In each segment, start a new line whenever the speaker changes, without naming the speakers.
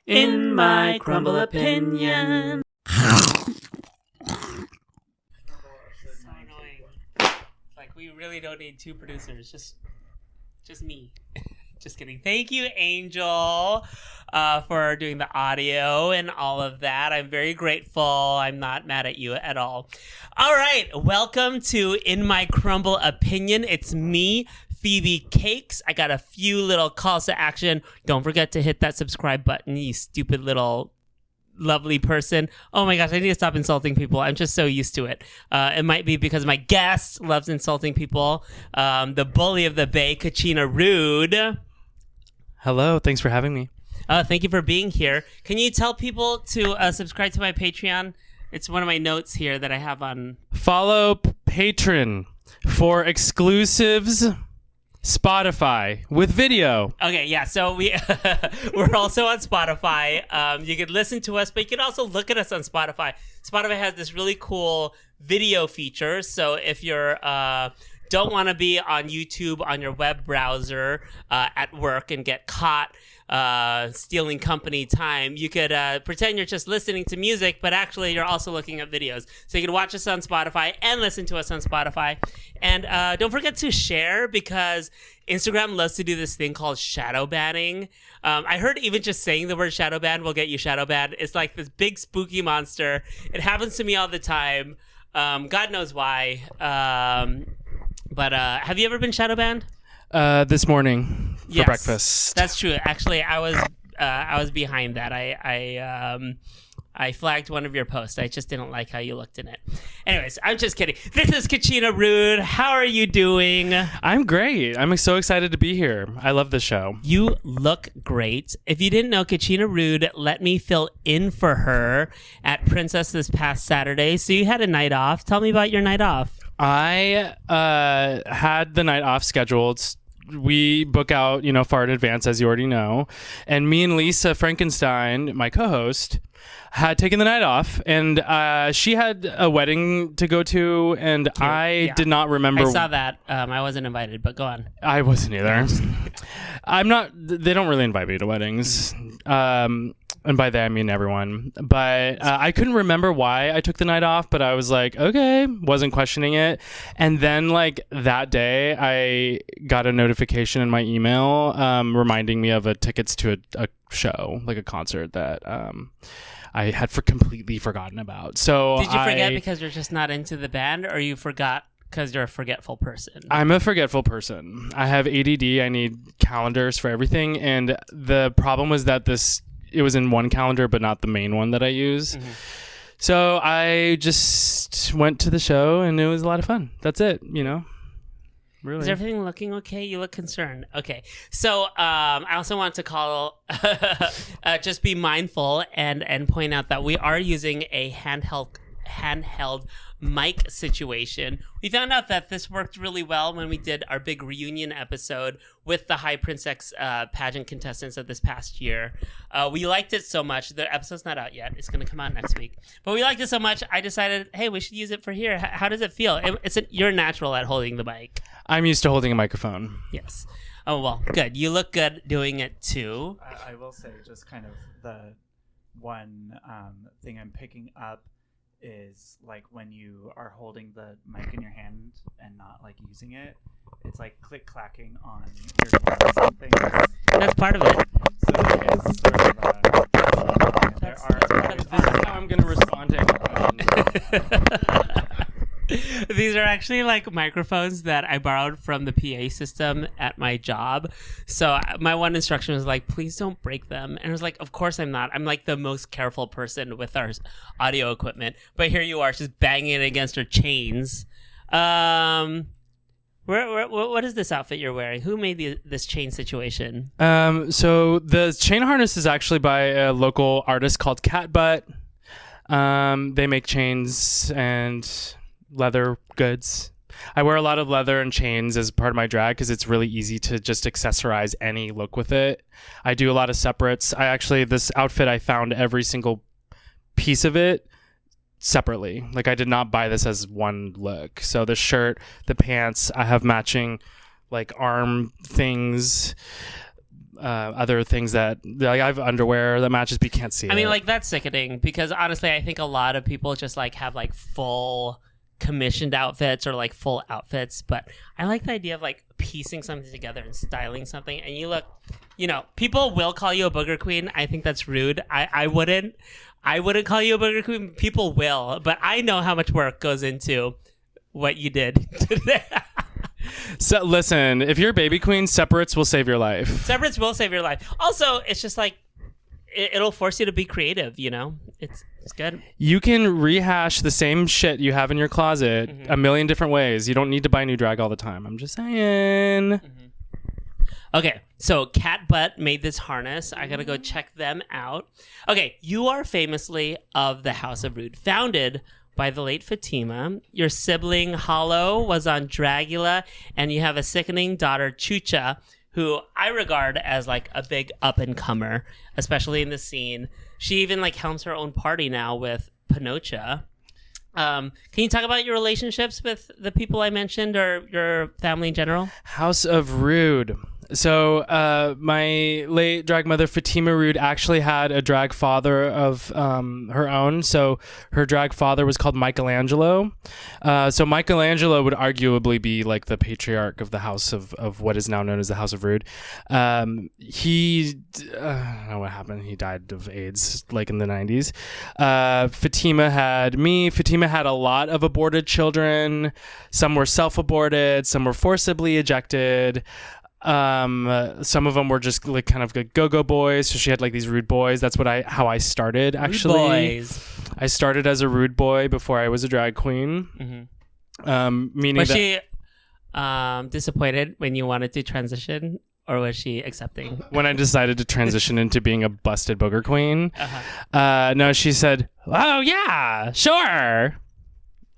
In My Crumble Opinion.
So annoying. Like, we really don't need two producers. Just me. Just kidding. Thank you, Angel, for doing the audio and all of that. I'm very grateful. I'm not mad at you at all. All right. Welcome to In My Crumble Opinion. It's me, Phoebe Cakes. I got a few little calls to action. Don't forget to hit that subscribe button, you stupid little lovely person. Oh my gosh, I need to stop insulting people. I'm just so used to it. It might be because my guest loves insulting people. The bully of the Bay, Kochina Rude.
Hello, thanks for having me.
Thank you for being here. Can you tell people to subscribe to my Patreon? It's one of my notes here that I have on.
Follow Patreon for exclusives. Spotify with video.
Okay, yeah. So we're also on Spotify. You can listen to us, but you can also look at us on Spotify. Spotify has this really cool video feature. So if you're don't want to be on YouTube on your web browser at work and get caught stealing company time, you could pretend you're just listening to music, but actually you're also looking at videos. So you can watch us on Spotify and listen to us on Spotify. And don't forget to share, because Instagram loves to do this thing called shadow banning. I heard even just saying the word shadow ban will get you shadow banned. It's like this big spooky monster. It happens to me all the time. God knows why. But have you ever been shadow banned?
This morning for breakfast.
That's true. Actually, I was behind that. I flagged one of your posts. I just didn't like how you looked in it. Anyways, I'm just kidding. This is Kochina Rude. How are you doing?
I'm great. I'm so excited to be here. I love the show.
You look great. If you didn't know, Kochina Rude let me fill in for her at Princess this past Saturday. So you had a night off. Tell me about your night off.
I had the night off scheduled. We book out, far in advance, as you already know. And me and Lisa Frankenstein, my co-host, had taken the night off. And she had a wedding to go to, and I did not remember.
I saw that. I wasn't invited, but go on.
I wasn't either. I'm not. They don't really invite me to weddings. And by that, I mean everyone. But I couldn't remember why I took the night off, but I was like, okay, wasn't questioning it. And then, that day, I got a notification in my email reminding me of tickets to a show, like a concert that I had completely forgotten about. So
did you forget because you're just not into the band, or you forgot because you're a forgetful person?
I'm a forgetful person. I have ADD. I need calendars for everything. And the problem was that it was in one calendar, but not the main one that I use. Mm-hmm. So I just went to the show, and it was a lot of fun. That's it, Really.
Is everything looking okay? You look concerned. Okay. So I also want to call, just be mindful and point out that we are using a handheld mic situation. We found out that this worked really well when we did our big reunion episode with the High Princess pageant contestants of this past year. We liked it so much. The episode's not out yet. It's going to come out next week. But we liked it so much, I decided, hey, we should use it for here. How does it feel? You're natural at holding the mic.
I'm used to holding a microphone.
Yes. Oh, well, good. You look good doing it, too.
I will say, just kind of the one thing I'm picking up is when you are holding the mic in your hand and not using it, it's click clacking on your glasses and things.
That's part of it.
So it's sort of
this is how I'm going to respond to any questions.
These are actually microphones that I borrowed from the PA system at my job. So my one instruction was please don't break them. And I was of course I'm not. I'm the most careful person with our audio equipment. But here you are just banging it against her chains. What is this outfit you're wearing? Who made this chain situation?
So the chain harness is actually by a local artist called Cat Butt. They make chains and leather goods. I wear a lot of leather and chains as part of my drag because it's really easy to just accessorize any look with it. I do a lot of separates. This outfit, I found every single piece of it separately. I did not buy this as one look. So the shirt, the pants, I have matching arm things. other things that like I have underwear that matches, but you can't see it.
I mean, like, that's sickening because honestly, I think a lot of people just like have like full commissioned outfits or like full outfits, but I like the idea of like piecing something together and styling something, and you look, people will call you a booger queen. I think that's rude. I wouldn't call you a booger queen. People will, but I know how much work goes into what you did today.
So listen, if you're a baby queen, separates will save your life.
Separates will save your life. Also, it's just like it'll force you to be creative. It's good.
You can rehash the same shit you have in your closet a million different ways. You don't need to buy new drag all the time. I'm just saying.
Okay, so Cat Butt made this harness. I gotta go check them out. Okay, you are famously of the House of Rude, founded by the late Fatima. Your sibling Hollow was on Dragula, and you have a sickening daughter Chucha, who I regard as like a big up and comer, especially in the scene. She even like helms her own party now with Pinocha. Can you talk about your relationships with the people I mentioned or your family in general?
House of Rude. So my late drag mother Fatima Rude actually had a drag father of her own. So her drag father was called Michelangelo. So Michelangelo would arguably be like the patriarch of the house of what is now known as the House of Rude. I don't know what happened. He died of AIDS like in the 90s. Fatima had me. Fatima had a lot of aborted children. Some were self-aborted. Some were forcibly ejected. Some of them were just like kind of like go-go boys. So she had like these rude boys. That's how I started actually.
Rude boys.
I started as a rude boy before I was a drag queen. Meaning
was she disappointed when you wanted to transition, or was she accepting?
When I decided to transition into being a busted booger queen, no, she said, "Oh yeah, sure."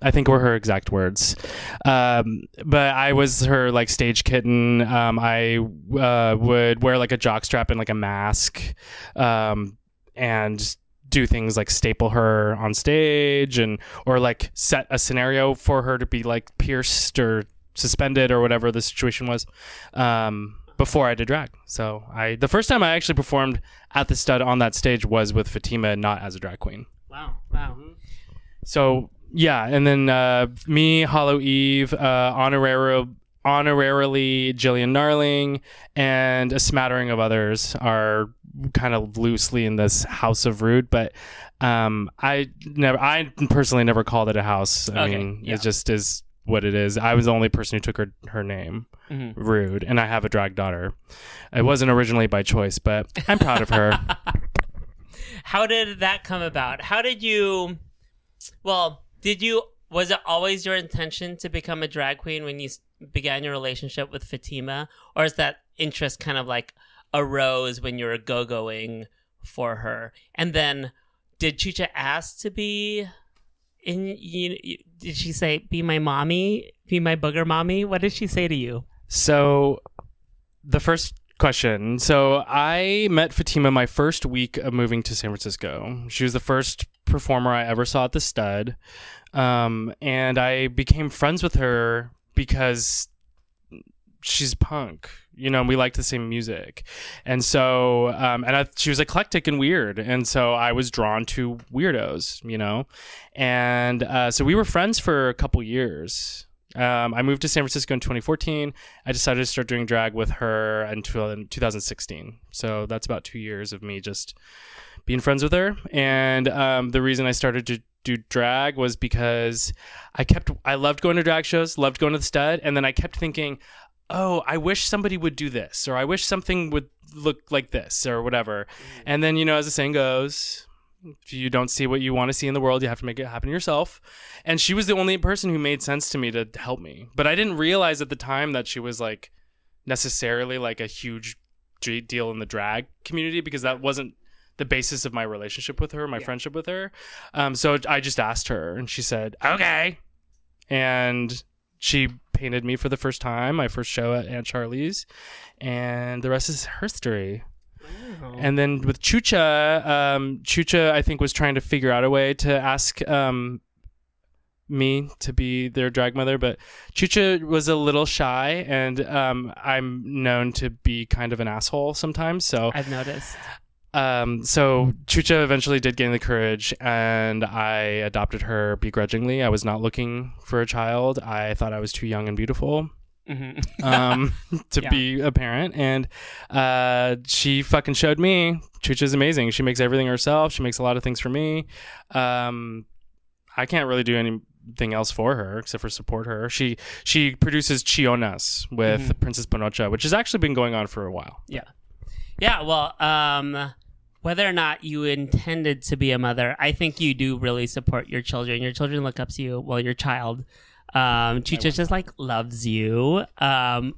I think were her exact words. But I was her like stage kitten. I would wear like a jockstrap and like a mask, and do things like staple her on stage or like set a scenario for her to be like pierced or suspended or whatever the situation was, before I did drag. So the first time I actually performed at the Stud on that stage was with Fatima, not as a drag queen.
Wow.
So yeah, and then me, Hollow Eve, honorarily Jillian Narling, and a smattering of others are kind of loosely in this House of Rude, but I personally never called it a house. I mean, it just is what it is. I was the only person who took her name, Rude, and I have a drag daughter. It wasn't originally by choice, but I'm proud of her.
How did that come about? Was it always your intention to become a drag queen when you began your relationship with Fatima? Or is that interest kind of like arose when you were go-going for her? And then did Chucha ask to be did she say, be my mommy, be my booger mommy? What did she say to you?
So the first question. So I met Fatima my first week of moving to San Francisco. She was the first performer I ever saw at the Stud. And I became friends with her because she's punk, we liked the same music. And so, she was eclectic and weird. And so I was drawn to weirdos, and, so we were friends for a couple years. I moved to San Francisco in 2014. I decided to start doing drag with her until 2016. So that's about 2 years of me just being friends with her. And the reason I started to do drag was because I loved going to drag shows, loved going to the Stud, and then I kept thinking, oh, I wish somebody would do this, or I wish something would look like this, or whatever. And then, as the saying goes, if you don't see what you want to see in the world, you have to make it happen yourself. And she was the only person who made sense to me to help me. But I didn't realize at the time that she was like necessarily like a huge deal in the drag community, because that wasn't the basis of my relationship with her, my friendship with her. So I just asked her, and she said, okay. And she painted me for the first time, my first show at Aunt Charlie's, and the rest is history. Wow. And then with Chucha, I think was trying to figure out a way to ask me to be their drag mother, but Chucha was a little shy, and I'm known to be kind of an asshole sometimes. So
I've noticed.
So Chucha eventually did gain the courage, and I adopted her begrudgingly. I was not looking for a child. I thought I was too young and beautiful to be a parent, and she fucking showed me. Chucha's amazing. She makes everything herself. She makes a lot of things for me. I can't really do anything else for her except for support her. She produces Chionas with Princess Panocha, which has actually been going on for a while.
Yeah, well, whether or not you intended to be a mother, I think you do really support your children. Your children look up to you. Well, your child. Chucha just like loves you.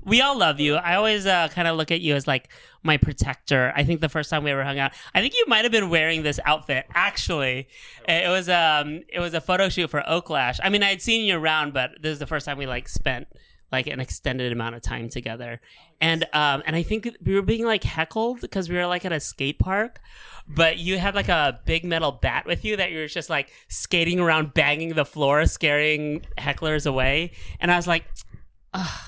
We all love you. I always kind of look at you as like my protector. I think the first time we ever hung out, I think you might have been wearing this outfit. Actually, it was a photo shoot for Oaklash. I mean, I had seen you around, but this is the first time we like spent like an extended amount of time together. And I think we were being like heckled because we were like at a skate park, but you had like a big metal bat with you that you were just like skating around, banging the floor, scaring hecklers away. And I was like, ugh,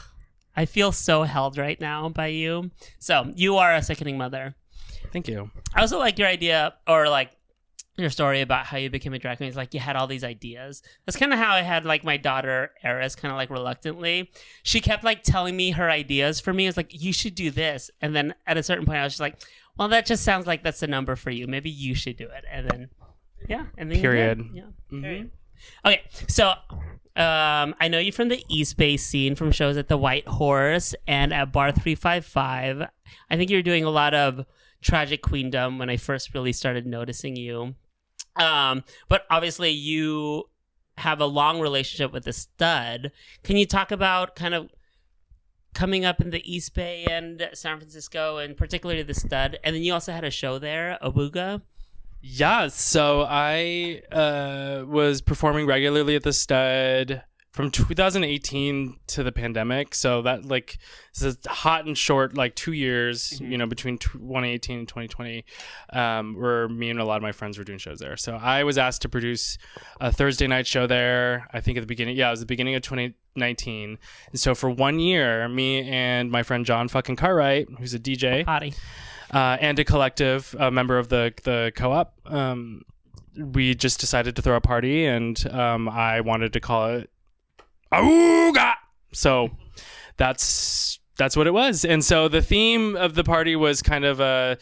I feel so held right now by you. So you are a sickening mother.
Thank you.
I also like your idea, or like your story about how you became a drag queen. It's like you had all these ideas. That's kind of how I had like my daughter Eris, kind of like reluctantly. She kept like telling me her ideas for me. It's like, you should do this. And then at a certain point I was just like, well, that just sounds like that's a number for you. Maybe you should do it. And then, yeah. And then
Period.
You did. Yeah. Period. Okay. So I know you from the East Bay scene, from shows at the White Horse and at Bar 355. I think you were doing a lot of Tragic Queendom when I first really started noticing you. But obviously you have a long relationship with the Stud. Can you talk about kind of coming up in the East Bay and San Francisco, and particularly the Stud? And then you also had a show there, Booger.
Yeah, so I was performing regularly at the Stud from 2018 to the pandemic. So that like this is hot and short, like 2 years, you know, between 2018 and 2020, where me and a lot of my friends were doing shows there. So I was asked to produce a Thursday night show there. I think at the beginning, it was the beginning of 2019. And so for 1 year, me and my friend John fucking Cartwright, who's a DJ,
Hottie.
And a collective, a member of the co-op, we just decided to throw a party, and I wanted to call it Auga! So that's what it was. And so the theme of the party was kind of a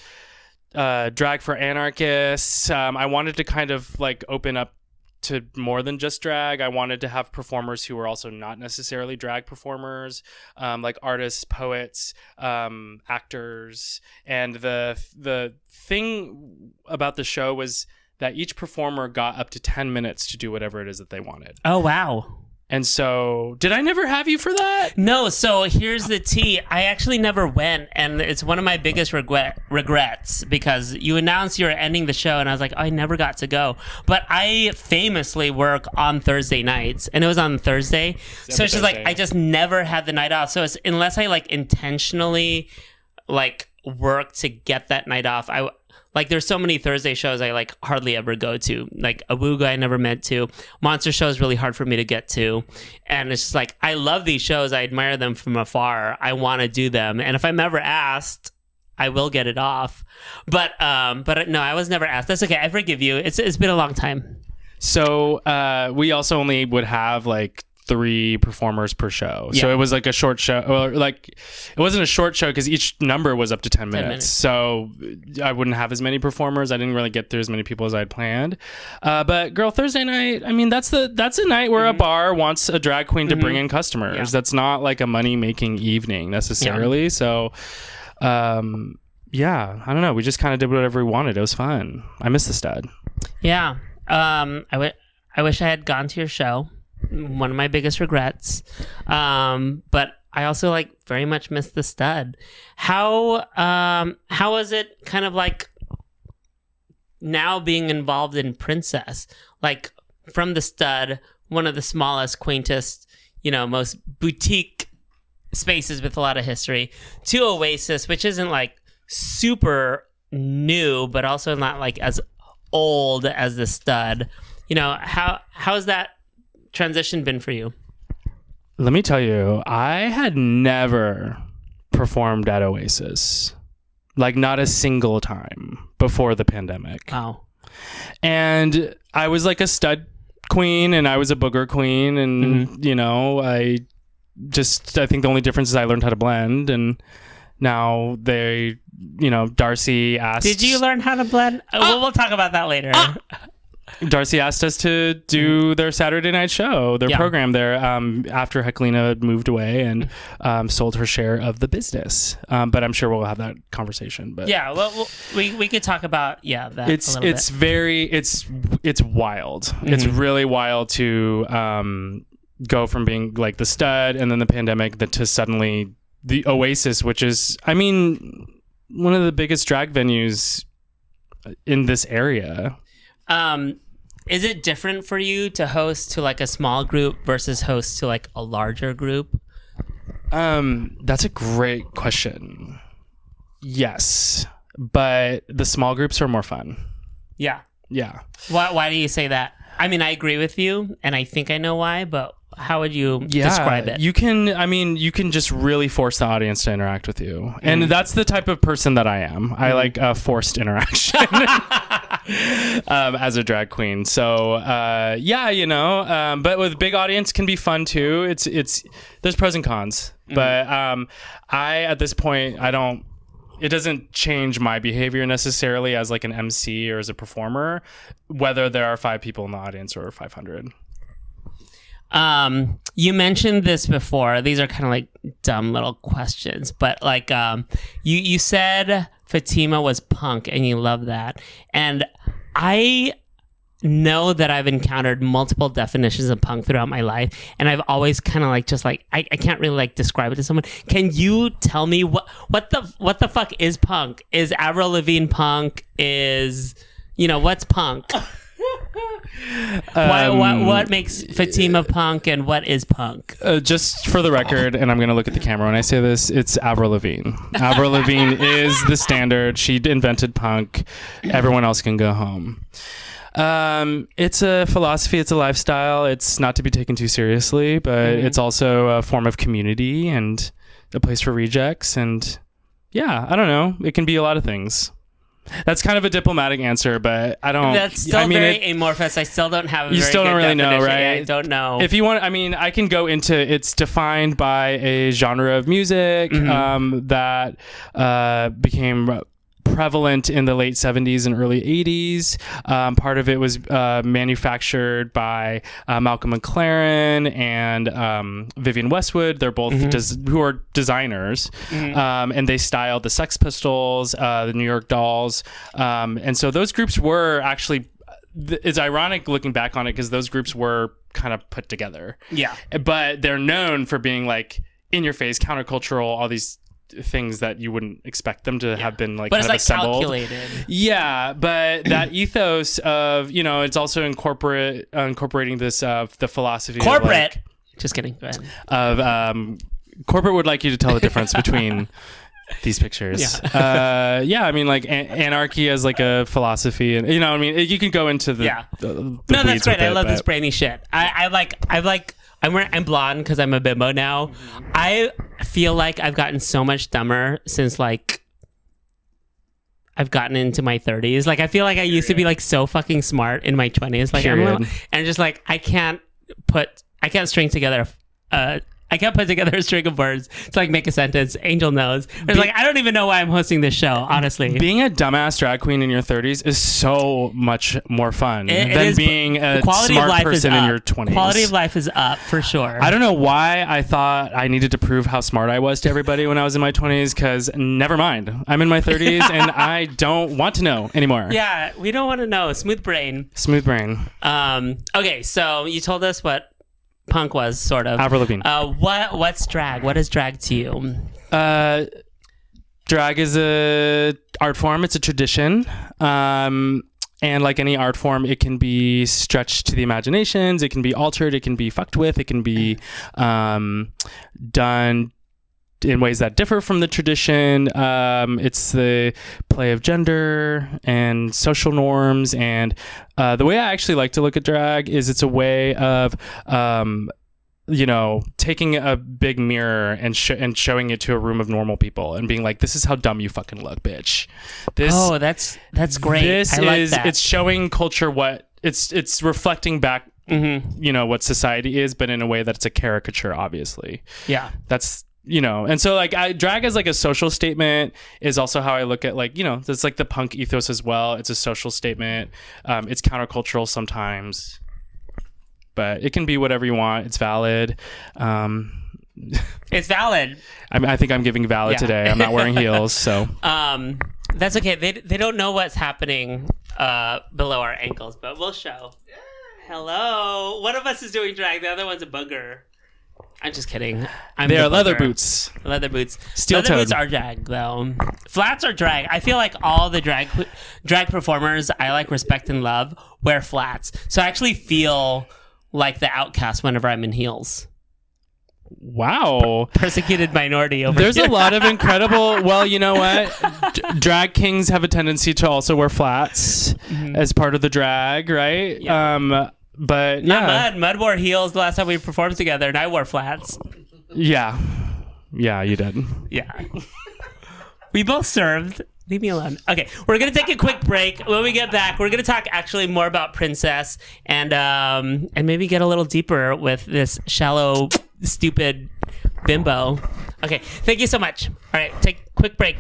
drag for anarchists. I wanted to kind of like open up to more than just drag. I wanted to have performers who were also not necessarily drag performers, like artists, poets, actors. And the thing about the show was that each performer got up to 10 minutes to do whatever it is that they wanted.
Oh, wow.
And so, did I never have you for that?
No, so here's the tea. I actually never went, and it's one of my biggest regrets, because you announced you were ending the show, and I was like, oh, I never got to go. But I famously work on Thursday nights, and it was on Thursday. So it's just like, I just never had the night off. So it's, unless I like intentionally like work to get that night off, like, there's so many Thursday shows I, like, hardly ever go to. Like, Awooga, I never meant to. Monster show is really hard for me to get to. And it's just like, I love these shows. I admire them from afar. I want to do them. And if I'm ever asked, I will get it off. But no, I was never asked. That's okay. I forgive you. It's been a long time.
So we also only would have, like, 3 performers per show. Yeah. So it was like a short show, or like it wasn't a short show because each number was up to 10 minutes. So I wouldn't have as many performers. I didn't really get through as many people as I'd planned. But Girl Thursday night, I mean, that's a night where a bar wants a drag queen to bring in customers. Yeah. That's not like a money making evening necessarily. Yeah. So yeah, I don't know. We just kind of did whatever we wanted. It was fun. I miss the Stud.
Yeah. I wish I had gone to your show. One of my biggest regrets. But I also like very much miss the Stud. How is it kind of like now being involved in Princess? Like, from the Stud, one of the smallest, quaintest, most boutique spaces with a lot of history, to Oasis, which isn't like super new, but also not like as old as the Stud. How is that transition been for you?
Let me tell you, I had never performed at Oasis. Like, not a single time before the pandemic.
Wow.
And I was like a stud queen and I was a booger queen. And, you know, I think the only difference is I learned how to blend. And now Darcy asked...
Did you learn how to blend? We'll talk about that later.
Darcy asked us to do their Saturday night show, their program there, after Heklina moved away and sold her share of the business. But I'm sure we'll have that conversation. But
yeah, well, we could talk about that.
It's wild. It's really wild to go from being like the stud and then the pandemic to suddenly the Oasis, which is, I mean, one of the biggest drag venues in this area.
Is it different for you to host to like a small group versus host to like a larger group?
That's a great question. Yes, but the small groups are more fun.
Yeah.
Yeah.
Why do you say that? I mean, I agree with you, and I think I know why, but how would you describe it?
You can just really force the audience to interact with you. And that's the type of person that I am. I like forced interaction as a drag queen. So, but with big audience can be fun too. It's there's pros and cons. But at this point, it doesn't change my behavior necessarily as like an MC or as a performer, whether there are 5 people in the audience or 500.
You mentioned this before. These are kind of like dumb little questions, but like, you said Fatima was punk and you love that. And I know that I've encountered multiple definitions of punk throughout my life. And I've always kind of like, just like, I can't really like describe it to someone. Can you tell me what the fuck is punk? Is Avril Lavigne punk? What's punk? What makes Fatima punk and what is punk?
Just for the record, and I'm going to look at the camera when I say this, it's Avril Lavigne. Avril Lavigne is the standard. She invented punk. Everyone else can go home. It's a philosophy. It's a lifestyle. It's not to be taken too seriously, but it's also a form of community and a place for rejects. And yeah, I don't know. It can be a lot of things. That's kind of a diplomatic answer, but I don't...
That's still very amorphous. I still don't have a very
still don't really know,
definition.
right?
I don't know.
If you want... I mean, I can go into... It's defined by a genre of music that became prevalent in the late 70s and early 80s. Part of it was manufactured by Malcolm McLaren and Vivienne Westwood. They're both who are designers, and they styled the Sex Pistols, the New York Dolls, and so those groups were actually... It's ironic looking back on it because those groups were kind of put together. Yeah, but they're known for being like in your face, countercultural, all these things that you wouldn't expect them to have been like,
but
kind
it's
of
like
assembled.
Calculated.
Yeah, but that ethos of, it's also incorporating this the philosophy
corporate.
Of like,
just kidding. Go ahead.
Of corporate would like you to tell the difference between these pictures. Yeah. I mean, like anarchy as like a philosophy, and I mean, you can go into the
no, that's great. I love this brainy shit. I'm blonde because I'm a bimbo now. I feel like I've gotten so much dumber since like I've gotten into my 30s. Like I feel like I used to be like so fucking smart in my 20s. Like and just like I can't string together I can't put together a string of words to like make a sentence. Angel knows. It's like, I don't even know why I'm hosting this show, honestly.
Being a dumbass drag queen in your 30s is so much more fun than being a smart person in your 20s.
Quality of life is up, for sure.
I don't know why I thought I needed to prove how smart I was to everybody when I was in my 20s, because never mind. I'm in my 30s and I don't want to know anymore.
Yeah, we don't want to know. Smooth brain.
Smooth brain.
Okay, so you told us what punk was, sort of.
Avril Lavigne.
What's drag? What is drag to you?
Drag is a art form. It's a tradition. And like any art form, it can be stretched to the imaginations. It can be altered. It can be fucked with. It can be done in ways that differ from the tradition. It's the play of gender and social norms, and the way I actually like to look at drag is it's a way of taking a big mirror and showing it to a room of normal people and being like, this is how dumb you fucking look, bitch.
That's great.
This
I like
is
that.
it's showing culture what it's reflecting back what society is, but in a way that it's a caricature, obviously.
Yeah.
That's and so like drag as like a social statement is also how I look at like there's like the punk ethos as well. It's a social statement. It's countercultural sometimes, but it can be whatever you want. It's valid.
It's valid.
I think I'm giving valid today. I'm not wearing heels, so
that's okay. They don't know what's happening below our ankles, but we'll show. Hello. One of us is doing drag. The other one's a booger. I'm just kidding.
They are leather boots.
Leather boots.
Steel-toed.
Leather boots are drag, though. Flats are drag. I feel like all the drag performers I like, respect, and love wear flats. So I actually feel like the outcast whenever I'm in heels.
Wow.
Persecuted minority over
There's
here.
a lot of incredible... Well, you know what? Drag kings have a tendency to also wear flats as part of the drag, right?
Yeah.
But
Not Mud wore heels the last time we performed together, and I wore flats.
Yeah, you did.
Yeah. We both served. Leave me alone. Okay, we're going to take a quick break. When we get back, we're going to talk actually more about Princess and maybe get a little deeper with this shallow, stupid bimbo. Okay, thank you so much. All right, take a quick break.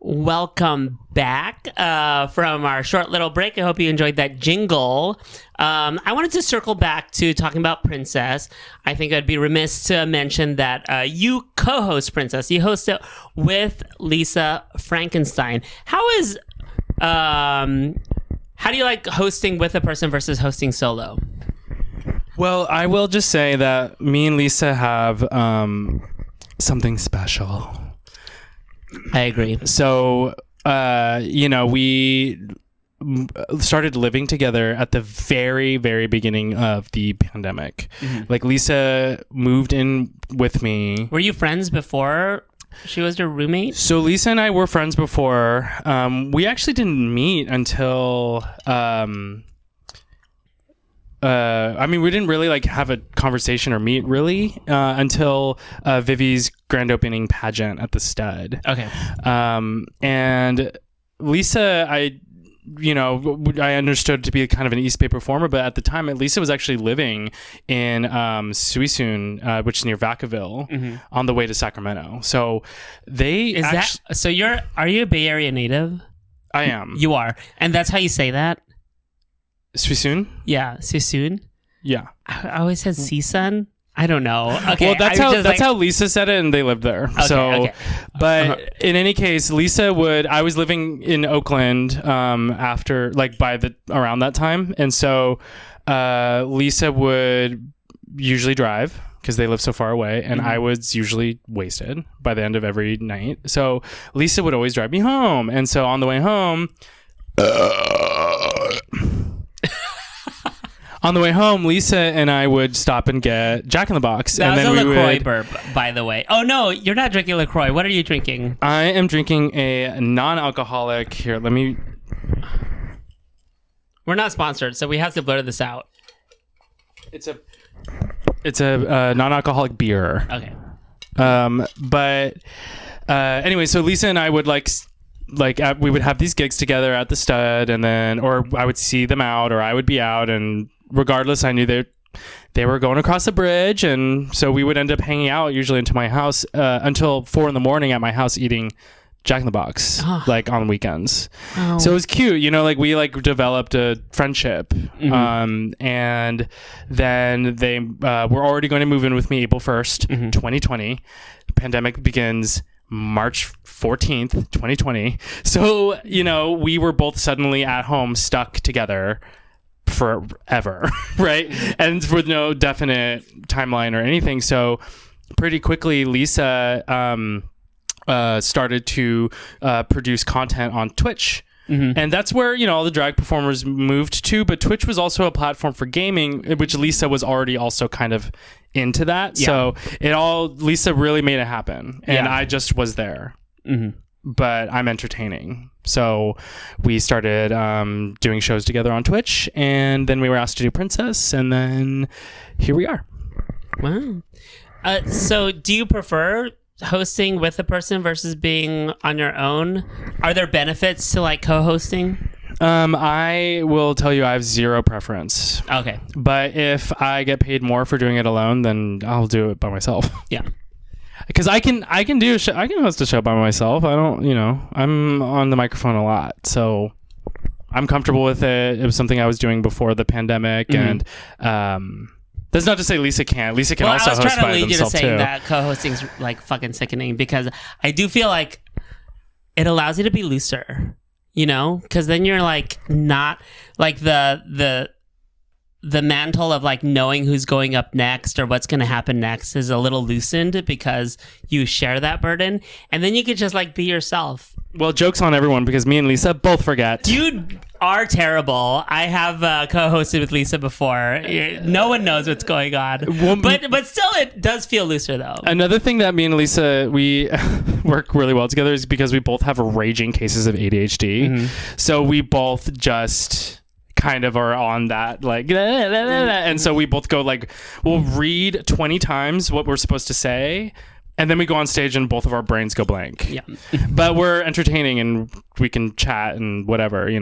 Welcome back from our short little break. I hope you enjoyed that jingle. I wanted to circle back to talking about Princess. I think I'd be remiss to mention that you co-host Princess. You host it with Lisa Frankenstein. How do you like hosting with a person versus hosting solo?
Well, I will just say that me and Lisa have something special.
I agree.
So, we started living together at the very, very beginning of the pandemic. Like, Lisa moved in with me.
Were you friends before she was your roommate?
So, Lisa and I were friends before. We actually didn't meet until... we didn't really like have a conversation or meet really until Vivi's grand opening pageant at the Stud.
Okay.
And Lisa, I understood to be kind of an East Bay performer, but at the time, Lisa was actually living in Suisun, which is near Vacaville, on the way to Sacramento. So
are you a Bay Area native?
I am.
You are, and that's how you say that.
Suisun?
Yeah, Suisun.
Yeah.
I always said Seasun. I don't know. Okay.
Well, that's how Lisa said it, and they lived there. Okay. But in any case, I was living in Oakland after around that time, and so Lisa would usually drive because they live so far away, and I was usually wasted by the end of every night. So Lisa would always drive me home, and so on the way home. On the way home, Lisa and I would stop and get Jack in the Box.
That
and
was
then
a LaCroix burp, by the way. Oh, no, you're not drinking LaCroix. What are you drinking?
I am drinking a non-alcoholic. Here, let me...
We're not sponsored, so we have to blur this out.
It's a non-alcoholic beer.
Okay.
Anyway, so Lisa and I would we would have these gigs together at the Stud, and then, or I would see them out, or I would be out, and regardless, I knew they were going across the bridge, and so we would end up hanging out usually into my house until 4 a.m. at my house eating Jack in the Box, on weekends. Oh. So it was cute, we developed a friendship, and then they were already going to move in with me April 1st, 2020. Pandemic begins March 14th, 2020. So, we were both suddenly at home stuck together forever, right? And with no definite timeline or anything. So pretty quickly, Lisa started to produce content on Twitch And that's where, all the drag performers moved to. But Twitch was also a platform for gaming, which Lisa was already also kind of into that.
Yeah.
So Lisa really made it happen. And I just was there. But I'm entertaining. So we started doing shows together on Twitch. And then we were asked to do Princess. And then here we are.
Wow. So do you prefer hosting with a person versus being on your own? Are there benefits to like co-hosting?
I will tell you I have zero preference.
Okay.
But if I get paid more for doing it alone, then I'll do it by myself.
Yeah.
Because I can do a show, I can host a show by myself. I don't, I'm on the microphone a lot, so I'm comfortable with it. It was something I was doing before the pandemic, and that's not to say Lisa can't. Lisa can also host by themselves too. I was trying to lead you to saying
that co-hosting's like fucking sickening, because I do feel like it allows you to be looser, because then you're like not like the mantle of like knowing who's going up next or what's going to happen next is a little loosened because you share that burden, and then you could just like be yourself.
Well, joke's on everyone because me and Lisa both forget.
You are terrible. I have co-hosted with Lisa before. No one knows what's going on.
Well,
but still, it does feel looser though.
Another thing that me and Lisa, we work really well together is because we both have raging cases of ADHD. So we both just kind of are on that like and so we both go like, we'll read 20 times what we're supposed to say, and then we go on stage and both of our brains go blank. But we're entertaining and we can chat and whatever. We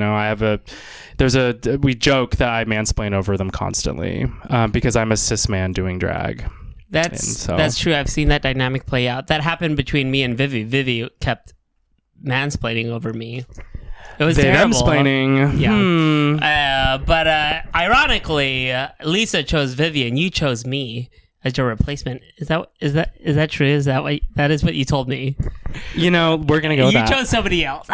joke that I mansplain over them constantly because I'm a cis man doing drag.
That's true. I've seen that dynamic play out. That happened between me and Vivi. Vivi kept mansplaining over me. It was terrible.
Mansplaining.
Yeah. But ironically, Lisa chose Vivi and you chose me as your replacement. Is that true? Is that is what you told me?
We're gonna go with that.
You chose somebody else.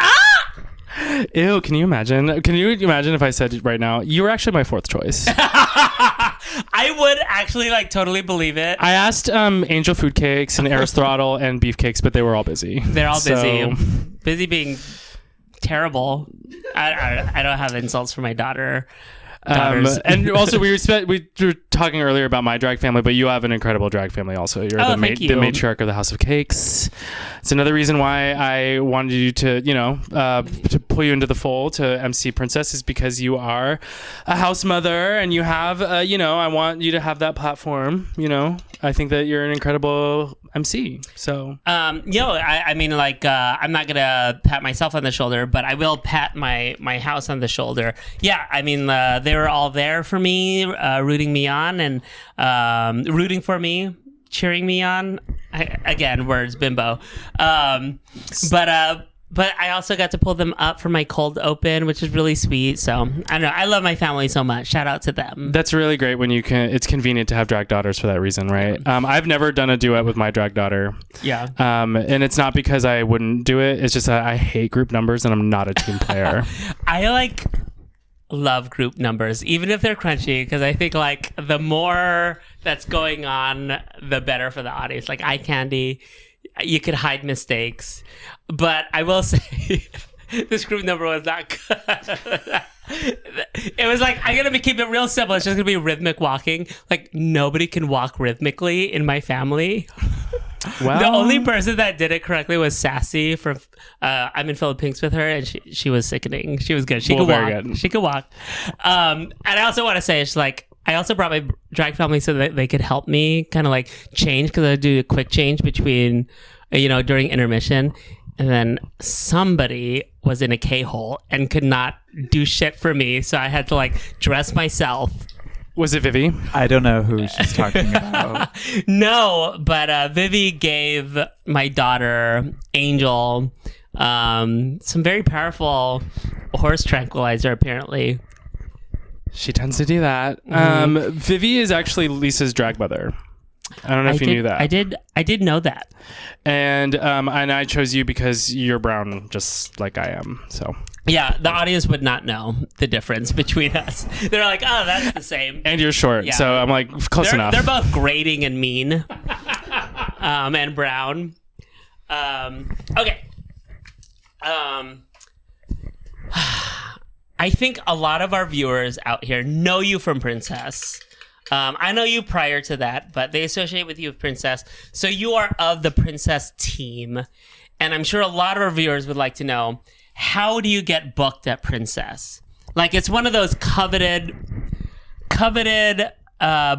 Ew, can you imagine? Can you imagine if I said right now, you were actually my fourth choice?
I would actually like totally believe it.
I asked Angel Food Cakes and Aristotle and Beefcakes, but they were all busy.
They're all busy. Busy being terrible. I don't have insults for my daughters.
And also we were talking earlier about my drag family, but you have an incredible drag family also. You're the matriarch of the House of Cakes. It's another reason why I wanted you to to pull you into the fold to MC Princess, is because you are a house mother and you have I want you to have that platform. I think that you're an incredible MC. So
I mean, like I'm not gonna pat myself on the shoulder, but I will pat my house on the shoulder. Yeah, I mean they were all there for me, rooting me on and rooting for me, cheering me on. Again, words bimbo. But I also got to pull them up for my cold open, which is really sweet. So I don't know. I love my family so much. Shout out to them.
That's really great when you can. It's convenient to have drag daughters for that reason, right? I've never done a duet with my drag daughter.
Yeah.
And it's not because I wouldn't do it. It's just that I hate group numbers and I'm not a team player.
I love group numbers, even if they're crunchy, because I think like the more that's going on, the better for the audience. Like eye candy. You could hide mistakes, but I will say this group number was not good. It was like, I'm going to keep it real simple. It's just going to be rhythmic walking. Like nobody can walk rhythmically in my family. Well, the only person that did it correctly was Sassy from I'm in Philippines with her, and she was sickening. She was good. She could walk. Good. She could walk. And I also want to say, it's like, I also brought my drag family so that they could help me kind of like change, because I do a quick change between, during intermission. And then somebody was in a K-hole and could not do shit for me. So I had to like dress myself.
Was it Vivi?
I don't know who she's talking about.
No, but Vivi gave my daughter, Angel, some very powerful horse tranquilizer, apparently.
She tends to do that. Vivi is actually Lisa's drag mother. I don't know if you knew that.
I did know that.
And I chose you because you're brown, just like I am. So
yeah, the audience would not know the difference between us. They're like, oh, that's the same.
And you're short, yeah. So I'm like, close enough.
They're both grating and mean, and brown. Okay. I think a lot of our viewers out here know you from Princess. I know you prior to that, but they associate with you with Princess. So you are of the Princess team. And I'm sure a lot of our viewers would like to know, how do you get booked at Princess? Like, it's one of those coveted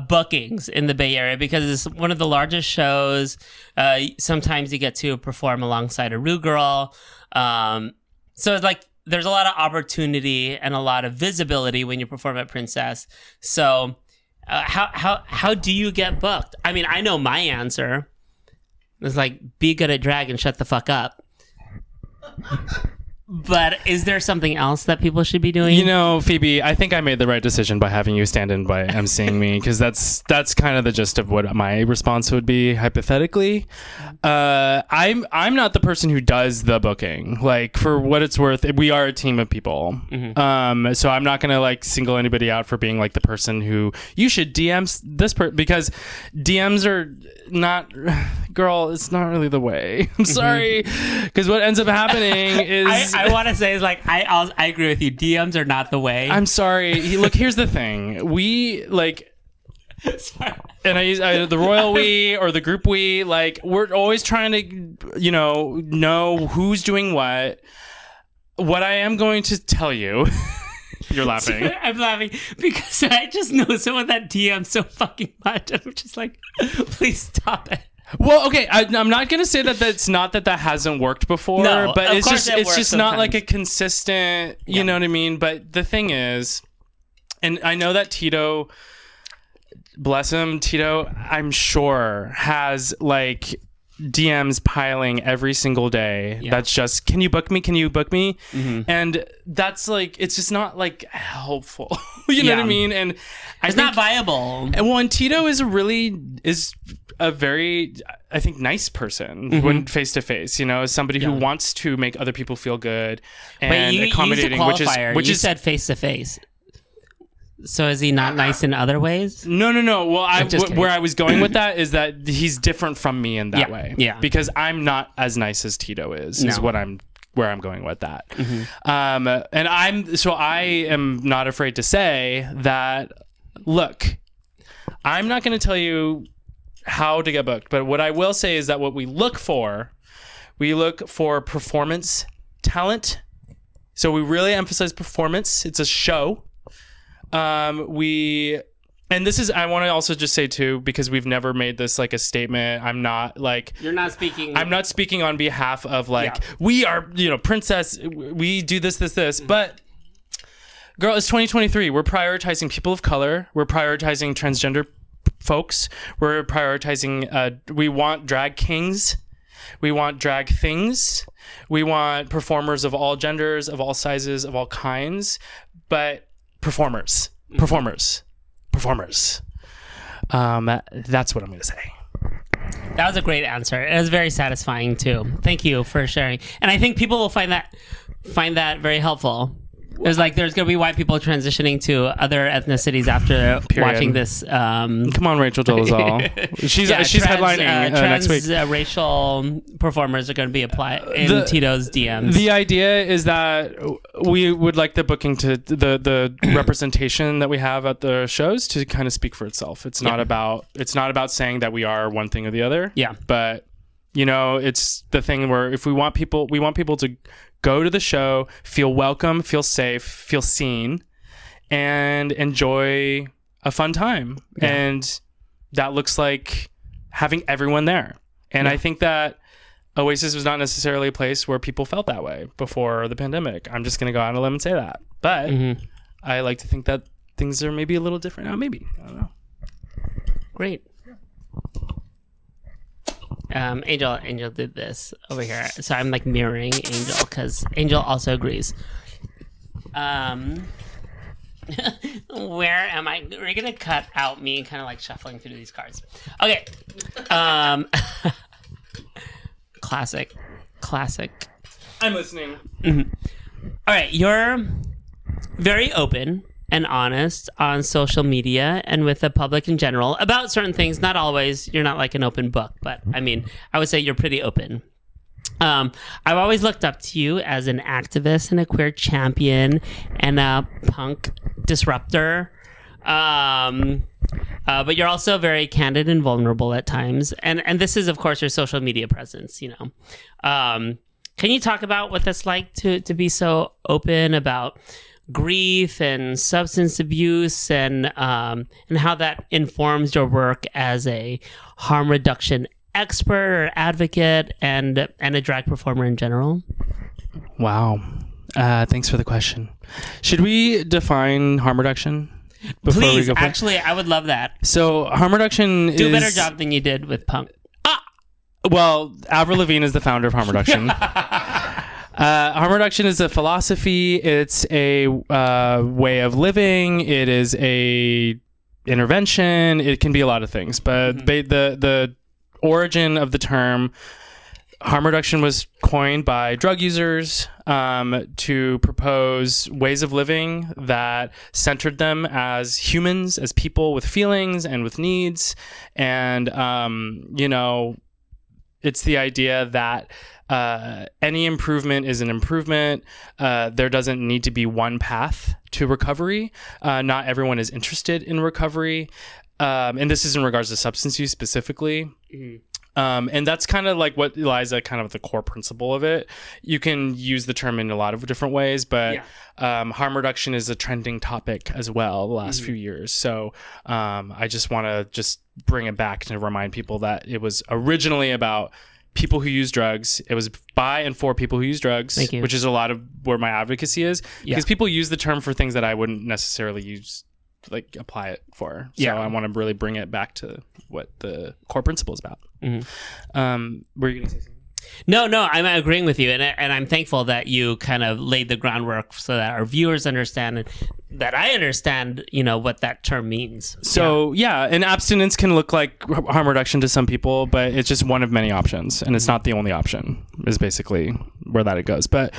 bookings in the Bay Area because it's one of the largest shows. Sometimes you get to perform alongside a Rude girl. So it's like there's a lot of opportunity and a lot of visibility when you perform at Princess. So how do you get booked? I mean, I know my answer. It's like, be good at drag and shut the fuck up. But is there something else that people should be doing?
You know, Phoebe, I think I made the right decision by having you stand in by emceeing me, because that's kind of the gist of what my response would be hypothetically. I'm not the person who does the booking. Like, for what it's worth, we are a team of people. Mm-hmm. So I'm not gonna like single anybody out for being like the person who you should DM this person, because DMs are not, girl, it's not really the way. I'm sorry, because what ends up happening is
I want to say is like I agree with you. DMs are not the way.
I'm sorry. Look, here's the thing. We like,
Sorry.
and I use the royal we or the group we. Like, we're always trying to, know who's doing what. What I am going to tell you. You're laughing.
I'm laughing because I just know someone that DMs so fucking much. I'm just like, please stop it.
Well, okay, I'm not going to say that that's not that hasn't worked before,
No,
but
of
it's
course
just
it works
not
sometimes.
like a consistent, you know what I mean? But the thing is, and I know that Tito, bless him, Tito, I'm sure has like DMs piling every single day. Yeah. That's just, can you book me? Can you book me? Mm-hmm. And that's like, it's just not like helpful. You know what I mean? And
it's not viable.
And well, and Tito is a very, I think, nice person when face to face. Somebody who wants to make other people feel good and accommodating, which
you
is
said face to face. So is he not nice in other ways?
No. Well, where I was going with that is that he's different from me in that way.
Yeah.
Because I'm not as nice as Tito is where I'm going with that. Mm-hmm. And I am not afraid to say that, look, I'm not going to tell you how to get booked, but what I will say is that what we look for performance talent. So we really emphasize performance. It's a show. I want to also just say too, because we've never made this like a statement. I'm not speaking on behalf of we are, Princess, we do this, mm-hmm. But girl, it's 2023. We're prioritizing people of color. We're prioritizing transgender folks. We're prioritizing, we want drag kings. We want drag things. We want performers of all genders, of all sizes, of all kinds, but performers. That's what I'm going to say.
That was a great answer. It was very satisfying too. Thank you for sharing. And I think people will find that very helpful. There's going to be white people transitioning to other ethnicities after watching this.
Come on, Rachel Dolezal. She's headlining next week.
Racial performers are going to be applied in Tito's DMs.
The idea is that we would like the booking to the representation that we have at the shows to kind of speak for itself. It's not about saying that we are one thing or the other.
Yeah,
but it's the thing where if we want people to go to the show, feel welcome, feel safe, feel seen, and enjoy a fun time. Yeah. And that looks like having everyone there. And I think that Oasis was not necessarily a place where people felt that way before the pandemic. I'm just going to go out on a limb and say that. But I like to think that things are maybe a little different now. Maybe. I don't know.
Great. Angel did this over here, so I'm like mirroring Angel because Angel also agrees. Where am I? We're gonna cut out me kind of like shuffling through these cards. Okay. Classic.
I'm listening.
Mm-hmm. All right, you're very open and honest on social media and with the public in general about certain things. Not always. You're not like an open book, but I mean, I would say you're pretty open. I've always looked up to you as an activist and a queer champion and a punk disruptor. But you're also very candid and vulnerable at times. And this is, of course, your social media presence, you know. Can you talk about what it's like to be so open about grief and substance abuse and how that informs your work as a harm reduction expert or advocate and a drag performer in general?
Wow. Thanks for the question. Should we define harm reduction?
Please, actually, I would love that.
So harm reduction
Do a better job than you did with punk.
Well, Avril Lavigne is the founder of harm reduction. Harm reduction is a philosophy. It's a way of living. It is a intervention. It can be a lot of things. But the origin of the term harm reduction was coined by drug users to propose ways of living that centered them as humans, as people with feelings and with needs. And, it's the idea that any improvement is an improvement. There doesn't need to be one path to recovery. Not everyone is interested in recovery. And this is in regards to substance use specifically. And that's kind of like what lies at kind of the core principle of it. You can use the term in a lot of different ways, but harm reduction is a trending topic as well the last few years. So I just want to bring it back to remind people that it was originally about people who use drugs. It was by and for people who use drugs, which is a lot of where my advocacy is, because people use the term for things that I wouldn't necessarily use, like apply it for. So I want to really bring it back to what the core principle is about. Were you going to say something?
No, I'm agreeing with you, and I'm thankful that you kind of laid the groundwork so that our viewers understand and that I understand, what that term means.
So and abstinence can look like harm reduction to some people, but it's just one of many options, and it's not the only option. Is basically where that it goes. But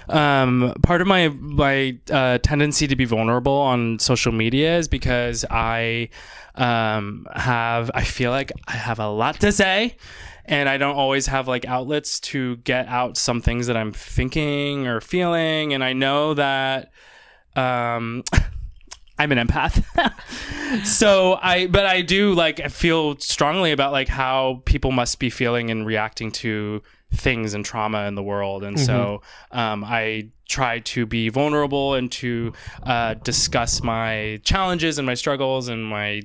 part of my tendency to be vulnerable on social media is because I feel like I have a lot to say. And I don't always have like outlets to get out some things that I'm thinking or feeling. And I know that I'm an empath. But I do I feel strongly about like how people must be feeling and reacting to things and trauma in the world. And so I try to be vulnerable and to discuss my challenges and my struggles and my,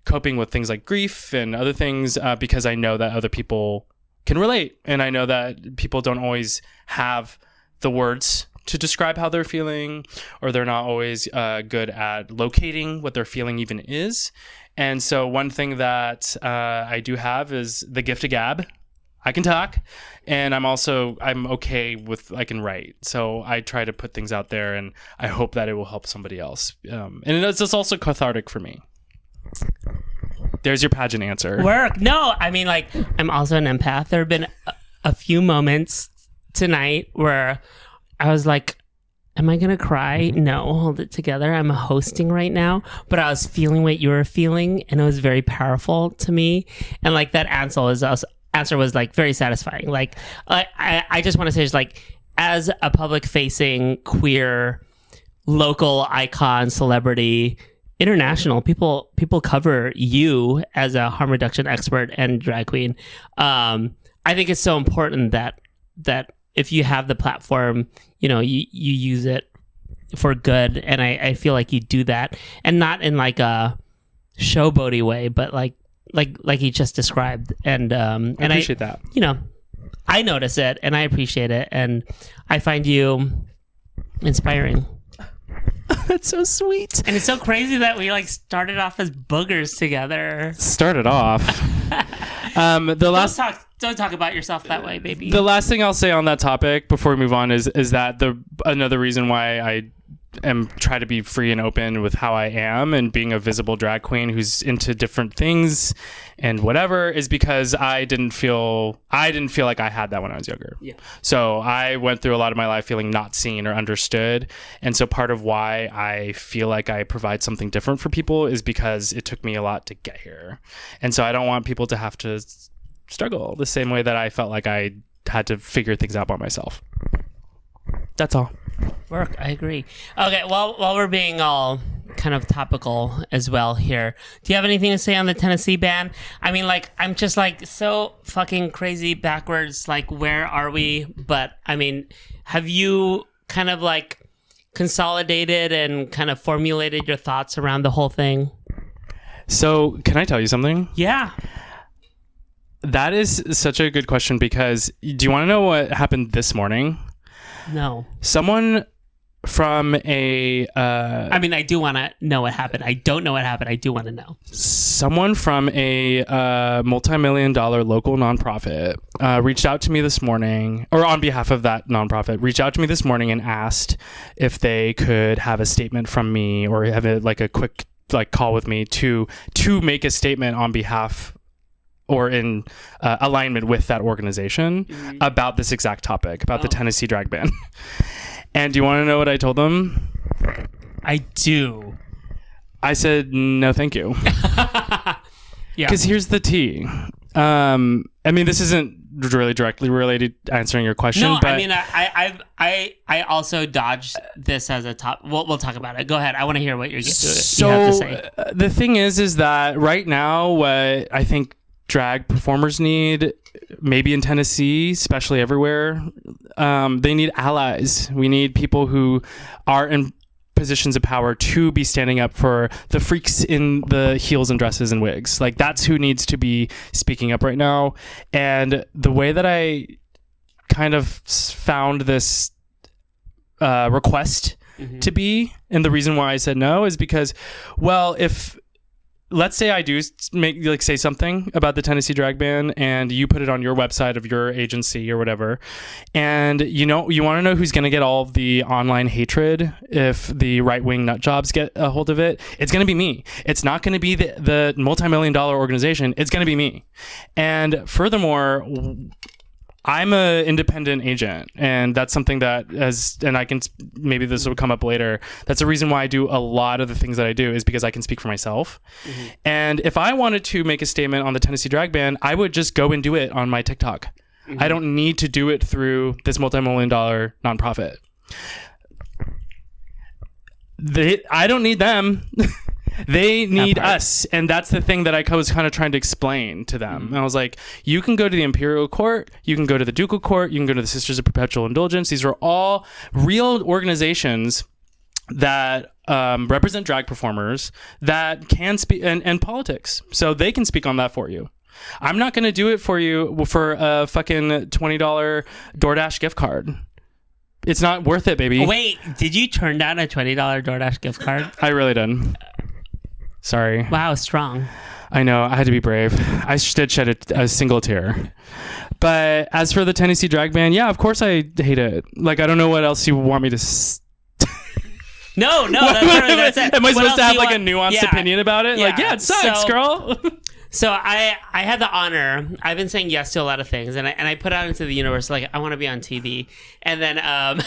coping with things like grief and other things because I know that other people can relate. And I know that people don't always have the words to describe how they're feeling, or they're not always good at locating what their feeling even is. And so one thing that I do have is the gift of gab. I can talk, and I'm okay with, I can write. So I try to put things out there, and I hope that it will help somebody else. And it's also cathartic for me. There's your pageant answer.
Work. No, I mean, I'm also an empath. There have been a few moments tonight where I was like, am I going to cry? No, hold it together. I'm hosting right now. But I was feeling what you were feeling, and it was very powerful to me. And that answer was very satisfying. I just want to say, as a public facing queer local icon, celebrity, international, people cover you as a harm reduction expert and drag queen. I think it's so important that if you have the platform, you use it for good. And I feel like you do that, and not in a showboaty way, but like you just described. And
I appreciate that.
I notice it and I appreciate it, and I find you inspiring.
That's so sweet.
And it's so crazy that we started off as boogers together.
Started off.
Don't talk about yourself that way, baby.
The last thing I'll say on that topic before we move on is that another reason why I try to be free and open with how I am and being a visible drag queen who's into different things and whatever is because I didn't feel like I had that when I was younger. Yeah. So I went through a lot of my life feeling not seen or understood. And so part of why I feel like I provide something different for people is because it took me a lot to get here. And so I don't want people to have to struggle the same way that I felt like I had to figure things out by myself. That's all.
Work, I agree. Okay, well, while we're being all kind of topical as well here, do you have anything to say on the Tennessee ban? I mean, like, I'm just like so fucking crazy backwards. Like, where are we? But I mean, have you kind of like consolidated and kind of formulated your thoughts around the whole thing?
So, can I tell you something?
Yeah.
That is such a good question, because do you want to know what happened this morning?
No.
Someone from a...
I mean, I do want to know what happened. I don't know what happened. I do want to know.
Someone from a multi-million-dollar local nonprofit reached out to me this morning, or on behalf of that nonprofit, reached out to me this morning and asked if they could have a statement from me, or have a quick call with me to make a statement on behalf or in alignment with that organization about this exact topic, about the Tennessee drag ban. And do you want to know what I told them?
I do.
I said, no, thank you.
Yeah.
Because here's the tea. I mean, this isn't really directly related to answering your question.
No,
but
I mean, I also dodged this as a top. We'll talk about it. Go ahead. I want to hear what you have to say.
The thing is that right now, what I think drag performers need, maybe in Tennessee, especially everywhere, they need allies. We need people who are in positions of power to be standing up for the freaks in the heels and dresses and wigs. Like, that's who needs to be speaking up right now. And the way that I kind of found this request to be, and the reason why I said no, is because, well, if let's say I do say something about the Tennessee drag ban, and you put it on your website of your agency or whatever, and you want to know who's going to get all of the online hatred if the right-wing nut jobs get a hold of it. It's going to be me. It's not going to be the multi-million-dollar organization. It's going to be me. And furthermore, I'm an independent agent, and that's something that maybe this will come up later. That's the reason why I do a lot of the things that I do, is because I can speak for myself. Mm-hmm. And if I wanted to make a statement on the Tennessee drag ban, I would just go and do it on my TikTok. Mm-hmm. I don't need to do it through this multi-million-dollar nonprofit. I don't need them. They need us. And that's the thing that I was kind of trying to explain to them. Mm-hmm. And I was like, you can go to the Imperial Court, you can go to the Ducal Court, you can go to the Sisters of Perpetual Indulgence. These are all real organizations that represent drag performers that can speak, and politics. So they can speak on that for you. I'm not going to do it for you for a fucking $20 DoorDash gift card. It's not worth it, baby.
Wait, did you turn down a $20 DoorDash gift card?
I really did. Sorry.
Wow, strong.
I know. I had to be brave. I did shed a single tear. But as for the Tennessee drag ban, yeah, of course I hate it. Like, I don't know what else you want me to...
No, that's it.
Am I supposed to have like a nuanced opinion about it? Yeah. Like, yeah, it sucks, girl.
So I had the honor. I've been saying yes to a lot of things, and I put out into the universe like I want to be on TV, and then and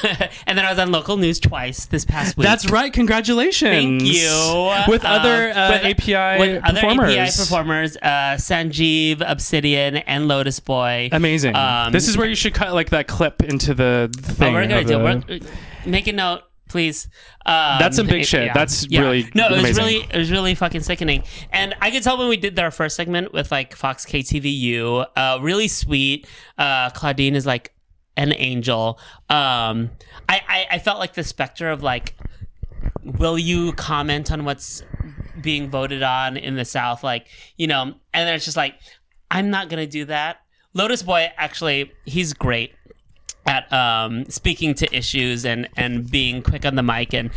then I was on local news twice this past week.
That's right. Congratulations.
Thank you.
With other API performers,
Sanjeev, Obsidian, and Lotus Boy.
Amazing. This is where you should cut like that clip into the thing.
We're gonna make a note. Please.
That's some big shit. Yeah. That's really amazing.
It was really fucking sickening. And I could tell when we did our first segment with like Fox KTVU, really sweet. Claudine is like an angel. I felt like the specter of like, will you comment on what's being voted on in the South? Like, and then it's just like, I'm not going to do that. Lotus Boy, actually, he's great at speaking to issues and being quick on the mic and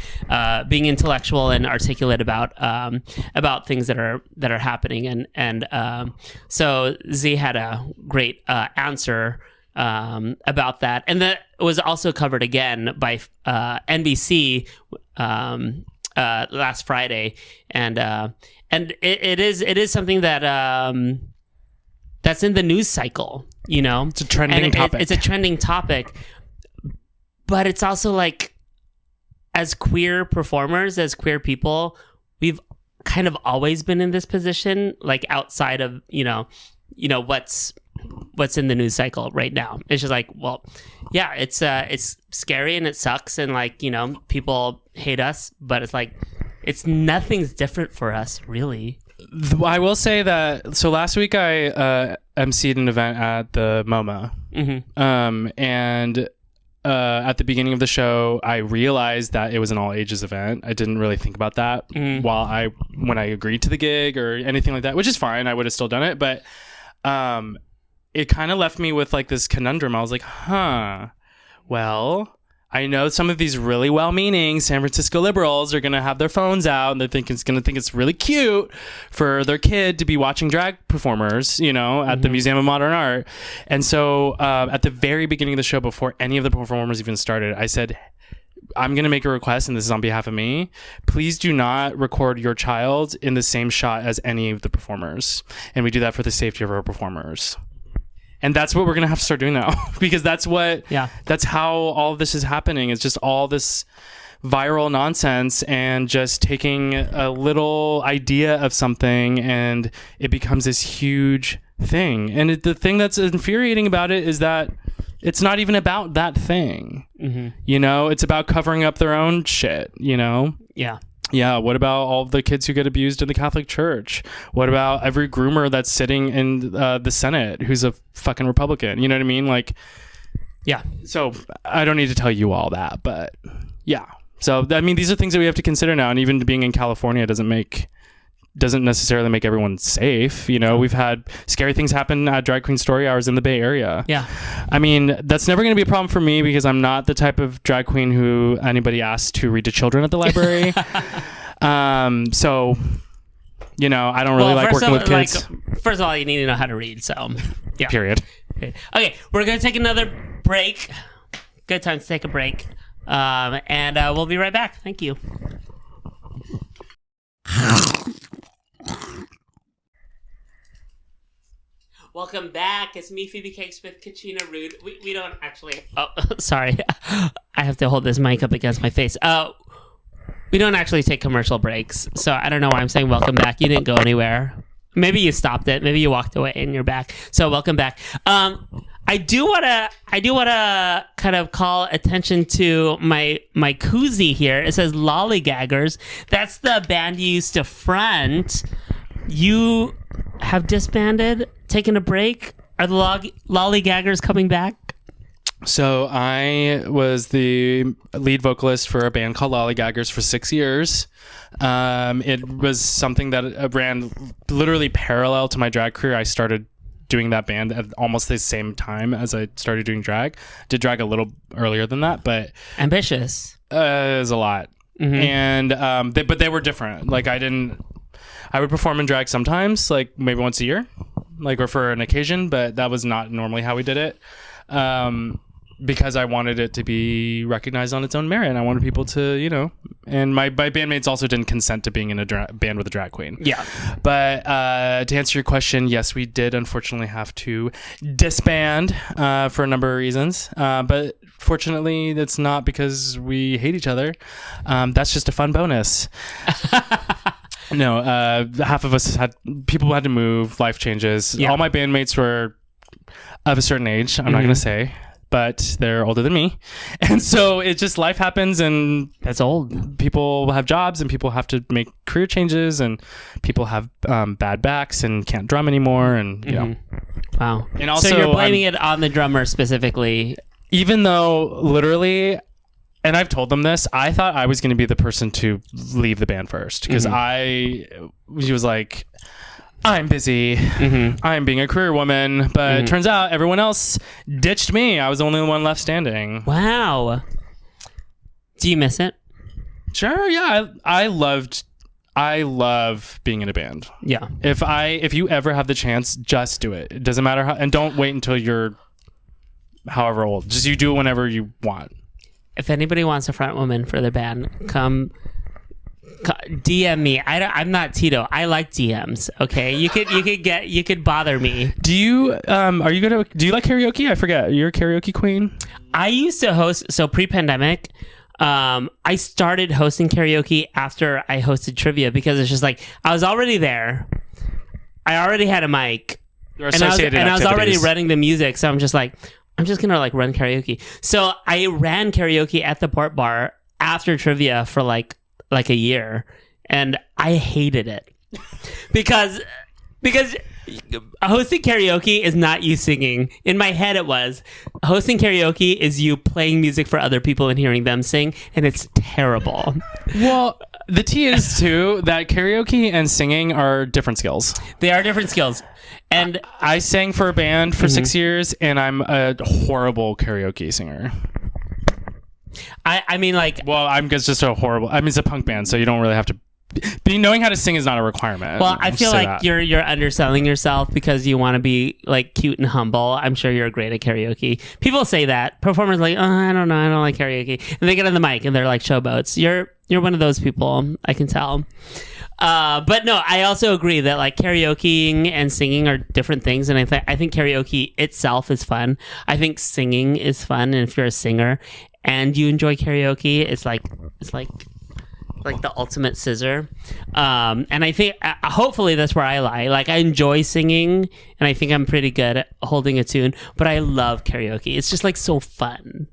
being intellectual and articulate about things that are happening and so Z had a great answer about that, and that was also covered again by NBC last Friday, and it is something that that's in the news cycle.
It's a trending topic.
It's a trending topic, but it's also like, as queer performers, as queer people, we've kind of always been in this position, like outside of what's what's in the news cycle right now. It's just like, well, yeah, it's scary and it sucks, and like, you know, people hate us, but it's like nothing's different for us, really.
I will say that. So last week I emceed an event at the MoMA, and at the beginning of the show, I realized that it was an all ages event. I didn't really think about that when I agreed to the gig or anything like that, which is fine. I would have still done it, but it kind of left me with like this conundrum. I was like, well, I know some of these really well-meaning San Francisco liberals are going to have their phones out and they're going to think it's really cute for their kid to be watching drag performers, you know, at the Museum of Modern Art. And so at the very beginning of the show, before any of the performers even started, I said, I'm going to make a request, and this is on behalf of me. Please do not record your child in the same shot as any of the performers. And we do that for the safety of our performers. And that's what we're going to have to start doing now, because that's how all of this is happening. It's just all this viral nonsense and just taking a little idea of something and it becomes this huge thing. And the thing that's infuriating about it is that it's not even about that thing. You know, it's about covering up their own shit, you know? Yeah, what about all the kids who get abused in the Catholic Church? What about every groomer that's sitting in the Senate who's a fucking Republican? You know what I mean? Like, yeah. So I don't need to tell you all that, but yeah. So, I mean, these are things that we have to consider now. And even being in California doesn't necessarily make everyone safe. You know, we've had scary things happen at Drag Queen Story Hours in the Bay Area. Yeah. I mean, that's never going to be a problem for me because I'm not the type of drag queen who anybody asks to read to children at the library. So, you know, I don't really like working with kids.
First of all, you need to know how to read. So, yeah.
Period.
Okay, we're going to take another break. Good time to take a break. And we'll be right back. Thank you. Welcome back. It's me, Phoebe Cakes, with Kochina Rude. We don't actually... Oh, sorry. I have to hold this mic up against my face. We don't actually take commercial breaks, so I don't know why I'm saying welcome back. You didn't go anywhere. Maybe you stopped it. Maybe you walked away and you're back. So welcome back. I do wanna kind of call attention to my koozie here. It says Lollygaggers. That's the band you used to front. You have disbanded, taken a break. Are the Lollygaggers coming back?
So I was the lead vocalist for a band called Lollygaggers for 6 years. It was something that ran literally parallel to my drag career. I started doing that band at almost the same time as I started doing drag. Did drag a little earlier than that, but
ambitious.
It was a lot. And but they were different. Like I would perform in drag sometimes, like maybe once a year, like or for an occasion, but that was not normally how we did it. Because I wanted it to be recognized on its own merit. And I wanted people to, you know, and my bandmates also didn't consent to being in a band with a drag queen. Yeah. But to answer your question, yes, we did unfortunately have to disband for a number of reasons. But fortunately, that's not because we hate each other. That's just a fun bonus. No, half of us people had to move, life changes. Yeah. All my bandmates were of a certain age. I'm not going to say. But they're older than me. And so it just, life happens and
that's old.
People have jobs and people have to make career changes and people have bad backs and can't drum anymore. And, you know.
Wow. And also, so you're blaming it on the drummer specifically.
Even though literally, and I've told them this, I thought I was going to be the person to leave the band first. Because he was like... I'm busy. I'm being a career woman, but it turns out everyone else ditched me. I was the only one left standing.
Wow. Do you miss it?
Sure. Yeah. I love being in a band. Yeah. If you ever have the chance, just do it. It doesn't matter how, and don't wait until you're however old. Just you do it whenever you want.
If anybody wants a front woman for their band, come DM me. I'm not Tito. I like DMs. Okay, you could bother me.
Do you like karaoke? I forget. You're a karaoke queen.
I used to host. So pre-pandemic, I started hosting karaoke after I hosted trivia because it's just like I was already there. I already had a mic.
They're
and I was
associated
already
activities.
running the music, so I'm just gonna like run karaoke. So I ran karaoke at the Port Bar after trivia for like a year, and I hated it because hosting karaoke is not you singing. In my head, it was. Hosting karaoke is you playing music for other people and hearing them sing, and it's terrible.
Well, the T is too that karaoke and singing are different skills.
They are different skills. And
I sang for a band for 6 years, and I'm a horrible karaoke singer.
I mean, like...
Well, I'm just a horrible... I mean, it's a punk band, so you don't really have to... Knowing how to sing is not a requirement.
Well, I feel like you're underselling yourself because you want to be like cute and humble. I'm sure you're great at karaoke. People say that. Performers are like, oh, I don't know, I don't like karaoke. And they get on the mic and they're like showboats. You're one of those people, I can tell. But no, I also agree that like karaokeing and singing are different things, and I think karaoke itself is fun. I think singing is fun, and if you're a singer and you enjoy karaoke, it's like the ultimate scissor. And I think hopefully that's where I lie. Like I enjoy singing, and I think I'm pretty good at holding a tune, but I love karaoke. It's just like so fun.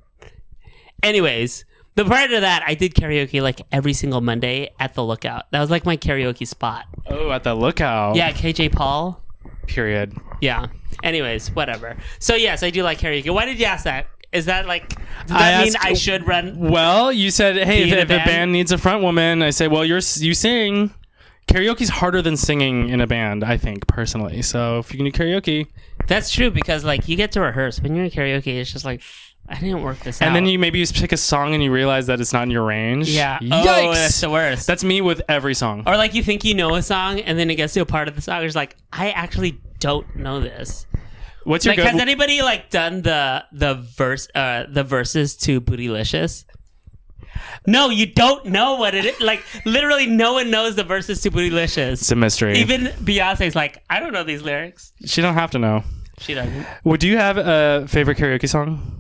Anyways. But prior to that, I did karaoke like every single Monday at the Lookout. That was like my karaoke spot.
Oh, at the Lookout.
Yeah, KJ Paul.
Period.
Yeah. Anyways, whatever. So yes, I do like karaoke. Why did you ask that? Is that like, does that mean I should run?
Well, you said, hey, if a band needs a front woman, I say, well, you sing. Karaoke's harder than singing in a band, I think, personally. So if you can do karaoke.
That's true, because like you get to rehearse. When you're in karaoke, it's just like, I didn't work this out.
And then you pick a song and you realize that it's not in your range.
Yeah.
Yikes.
Oh, that's the worst.
That's me with every song.
Or like you think you know a song, and then it gets to a part of the song, you're just like, I actually don't know this.
What's your
like, has anybody like done the verses to Bootylicious? No, you don't know what it is. Like literally, no one knows the verses to Bootylicious.
It's a mystery.
Even Beyonce's like, I don't know these lyrics.
She don't have to know.
She doesn't.
Well, do you have a favorite karaoke song?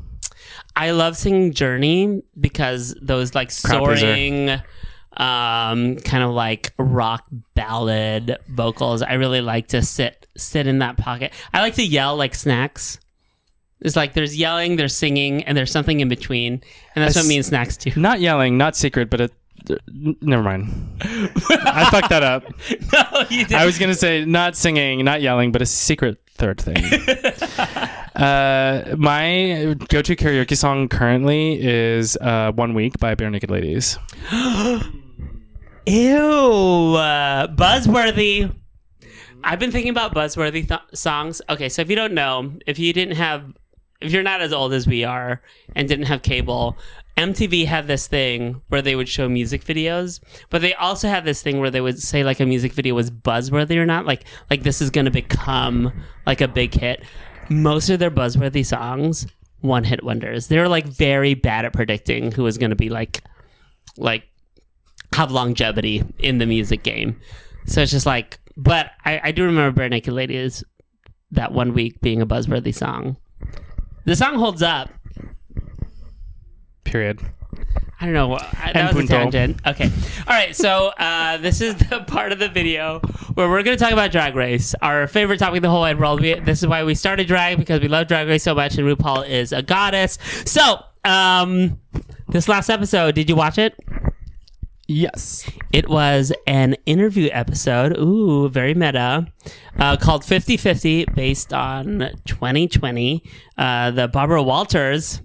I love singing Journey because those like soaring, kind of like rock ballad vocals. I really like to sit in that pocket. I like to yell like Snacks. It's like there's yelling, there's singing, and there's something in between, and that's what me and Snacks do.
Not yelling, not secret, but never mind. I fucked that up.
No, you didn't.
I was gonna say not singing, not yelling, but a secret third thing. My go-to karaoke song currently is 1 Week by Bare Naked Ladies.
Ew, buzzworthy. I've been thinking about buzzworthy songs. Okay, so if you don't know, if you're not as old as we are and didn't have cable, MTV had this thing where they would show music videos, but they also had this thing where they would say like a music video was buzzworthy or not, like this is going to become like a big hit. Most of their buzzworthy songs, one-hit wonders. They were like very bad at predicting who was going to be like have longevity in the music game. So it's just like, but I do remember Bare Naked Ladies, that 1 Week being a buzzworthy song. The song holds up.
Period.
I don't know. That was a tangent. Okay. All right. So this is the part of the video where we're going to talk about Drag Race, our favorite topic in the whole wide world. This is why we started drag, because we love Drag Race so much, and RuPaul is a goddess. So this last episode, did you watch it?
Yes.
It was an interview episode. Ooh, very meta. Called 50/50, based on 2020. The Barbara Walters,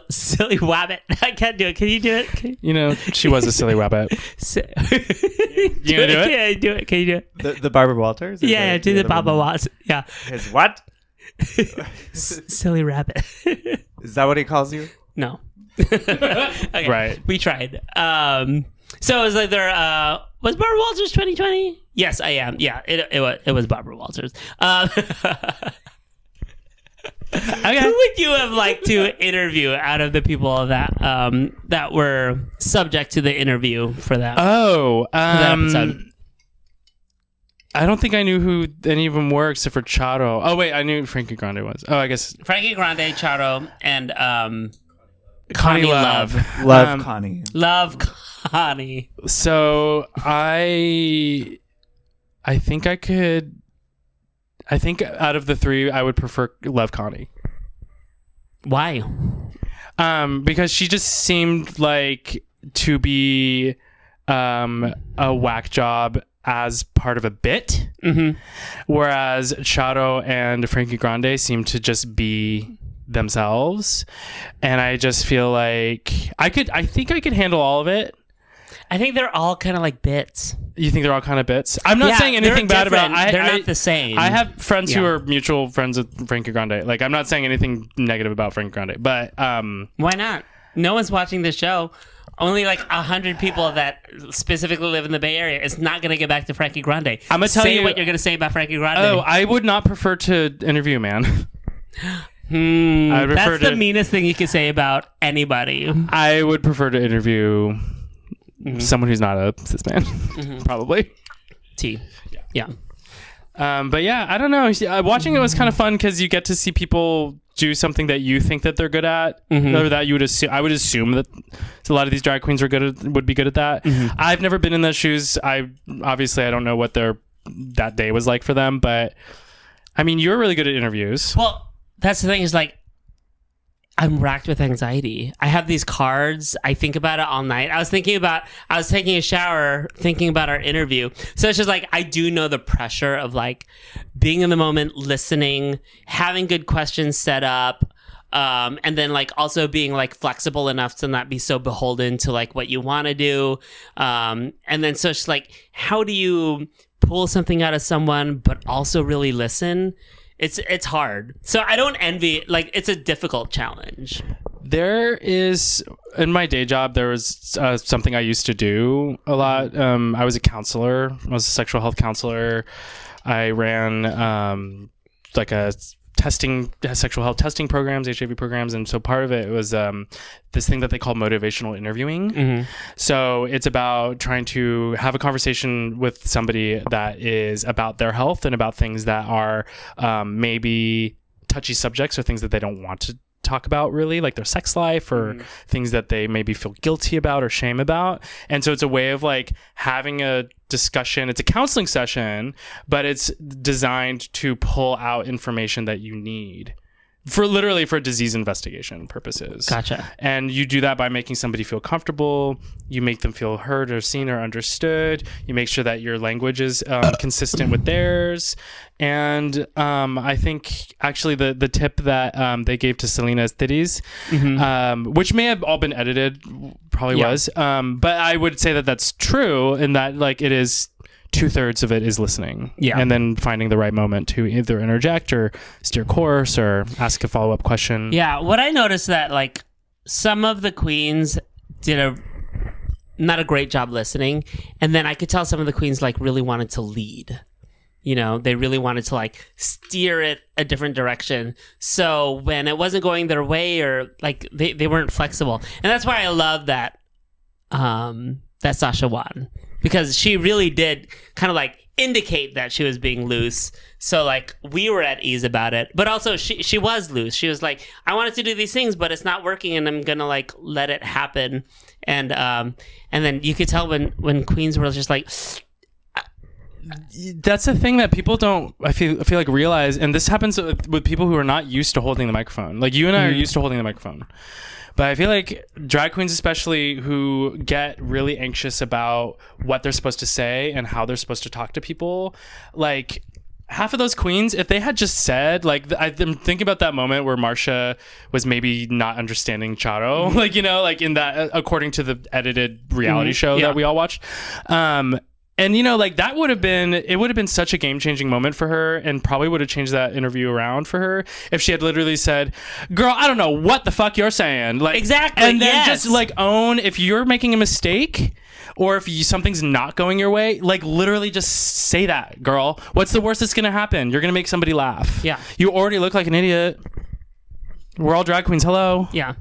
silly wabbit. I can't do it. Can you do it?
You know, she was a silly rabbit.
You
gonna do it?
Yeah, do it. Can you do it?
The Barbara Walters?
Yeah, do the Barbara Walters. Yeah.
His what?
Silly rabbit.
Is that what he calls you?
No. Okay. Right. We tried. So it was like was Barbara Walters 2020? Yes, I am. Yeah, it was Barbara Walters. Okay. Who would you have liked to interview out of the people that were subject to the interview for that?
That
episode?
I don't think I knew who any of them were except for Charo. Oh wait, I knew Frankie Grande was. Oh, I guess
Frankie Grande, Charo, and
Connie Love.
Love Connie.
Love Connie.
So I think I could I think out of the three, I would prefer Love Connie.
Why?
Because she just seemed like to be a whack job as part of a bit, whereas Charo and Frankie Grande seem to just be themselves, and I just feel like I think I could handle all of it.
I think they're all kind of like bits.
You think they're all kind of bits? I'm not saying anything bad about.
They're not the same.
I have friends who are mutual friends with Frankie Grande. Like, I'm not saying anything negative about Frankie Grande, but
why not? No one's watching this show. Only like 100 people that specifically live in the Bay Area. It's not going to get back to Frankie Grande.
I'm gonna tell you
what you're going to say about Frankie Grande.
Oh, I would not prefer to interview, man.
That's the meanest thing you could say about anybody.
I would prefer to interview someone who's not a cis man, probably.
Yeah.
But yeah, I don't know. Watching it was kind of fun because you get to see people do something that you think that they're good at, or that you would assume. I would assume that a lot of these drag queens would be good at that. I've never been in those shoes. I don't know what that day was like for them, but I mean, you're really good at interviews.
Well, that's the thing is like, I'm racked with anxiety. I have these cards. I think about it all night. I was taking a shower thinking about our interview. So it's just like, I do know the pressure of like being in the moment, listening, having good questions set up. And then like also being like flexible enough to not be so beholden to like what you want to do. And then so it's like, how do you pull something out of someone, but also really listen? It's hard. So I don't envy, like, it's a difficult challenge.
There is, in my day job, there was something I used to do a lot. I was a counselor. I was a sexual health counselor. I ran like a sexual health testing programs, HIV programs, and so part of it was this thing that they call motivational interviewing. So it's about trying to have a conversation with somebody that is about their health and about things that are maybe touchy subjects or things that they don't want to talk about, really, like their sex life or things that they maybe feel guilty about or shame about. And so it's a way of like having a discussion. It's a counseling session, but it's designed to pull out information that you need for disease investigation purposes.
Gotcha.
And you do that by making somebody feel comfortable. You make them feel heard or seen or understood. You make sure that your language is consistent with theirs. And I think actually the tip that they gave to Selena's titties, which may have all been edited, probably was. But I would say that that's true in that like it is 2/3 of it is listening. Yeah. And then finding the right moment to either interject or steer course or ask a follow-up question.
Yeah. What I noticed that like some of the queens did not a great job listening. And then I could tell some of the queens like really wanted to lead. You know, they really wanted to like steer it a different direction. So when it wasn't going their way or like they weren't flexible. And that's why I love that Sasha won. Because she really did kind of like indicate that she was being loose. So like we were at ease about it. But also she was loose. She was like, I wanted to do these things, but it's not working and I'm gonna like let it happen. And then you could tell when queens were just like,
that's the thing that people don't I feel like realize, and this happens with people who are not used to holding the microphone. Like you and I are used to holding the microphone. But I feel like drag queens especially who get really anxious about what they're supposed to say and how they're supposed to talk to people, like half of those queens, if they had just said, like, I'm thinking about that moment where Marcia was maybe not understanding Charo, like, you know, like in that, according to the edited reality show that we all watched. And, you know, like it would have been such a game-changing moment for her and probably would have changed that interview around for her if she had literally said, girl, I don't know what the fuck you're saying. Like,
exactly.
And then just like own if you're making a mistake or if something's not going your way, like literally just say that, girl. What's the worst that's going to happen? You're going to make somebody laugh.
Yeah.
You already look like an idiot. We're all drag queens. Hello.
Yeah.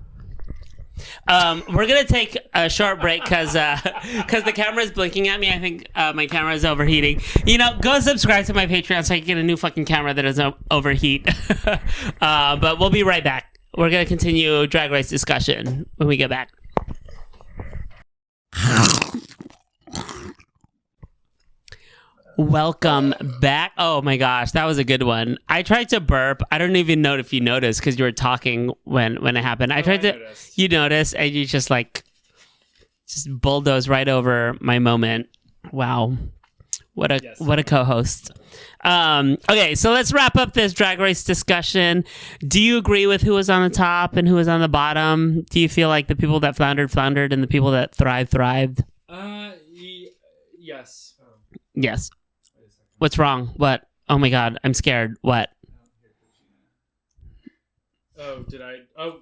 We're gonna take a short break because the camera is blinking at me. I think my camera is overheating. You know, go subscribe to my Patreon so I can get a new fucking camera that doesn't overheat. But we'll be right back. We're gonna continue Drag Race discussion when we get back. Welcome back. Oh my gosh, that was a good one. I tried to burp. I don't even know if you noticed because you were talking when it happened. I noticed. You noticed, and you just bulldoze right over my moment. Wow, what a co-host. Okay, so let's wrap up this Drag Race discussion. Do you agree with who was on the top and who was on the bottom? Do you feel like the people that floundered, and the people that thrived?
Yes.
Yes. What's wrong? What? Oh my God, I'm scared. What?
Oh, did I? Oh.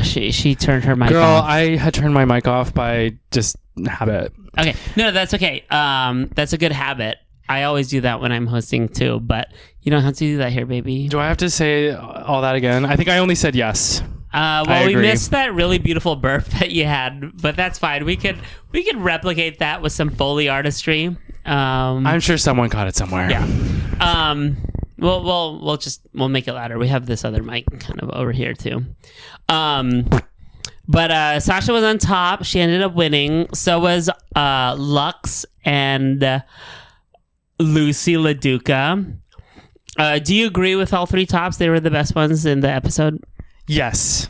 She turned her mic
Girl,
off.
I had turned my mic off by just habit.
Okay. No, that's okay. That's a good habit. I always do that when I'm hosting too, but you don't have to do that here, baby.
Do I have to say all that again? I think I only said yes.
Well, we missed that really beautiful burp that you had, but that's fine. We could replicate that with some Foley artistry.
I'm sure someone caught it somewhere.
Yeah. We'll make it louder. We have this other mic kind of over here too. But Sasha was on top. She ended up winning. So was Lux and Lucy LaDuca. Do you agree with all three tops? They were the best ones in the episode?
Yes.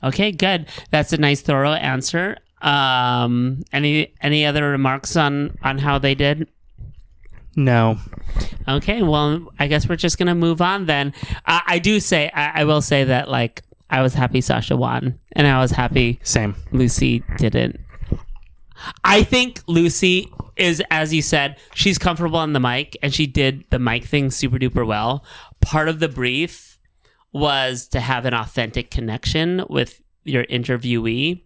Okay, good. That's a nice, thorough answer. Any other remarks on how they did?
No.
Okay, well, I guess we're just gonna move on then. I will say that I was happy Sasha won, and I was happy
Same.
Lucy didn't. I think Lucy is, as you said, she's comfortable on the mic, and she did the mic thing super duper well. Part of the brief was to have an authentic connection with your interviewee.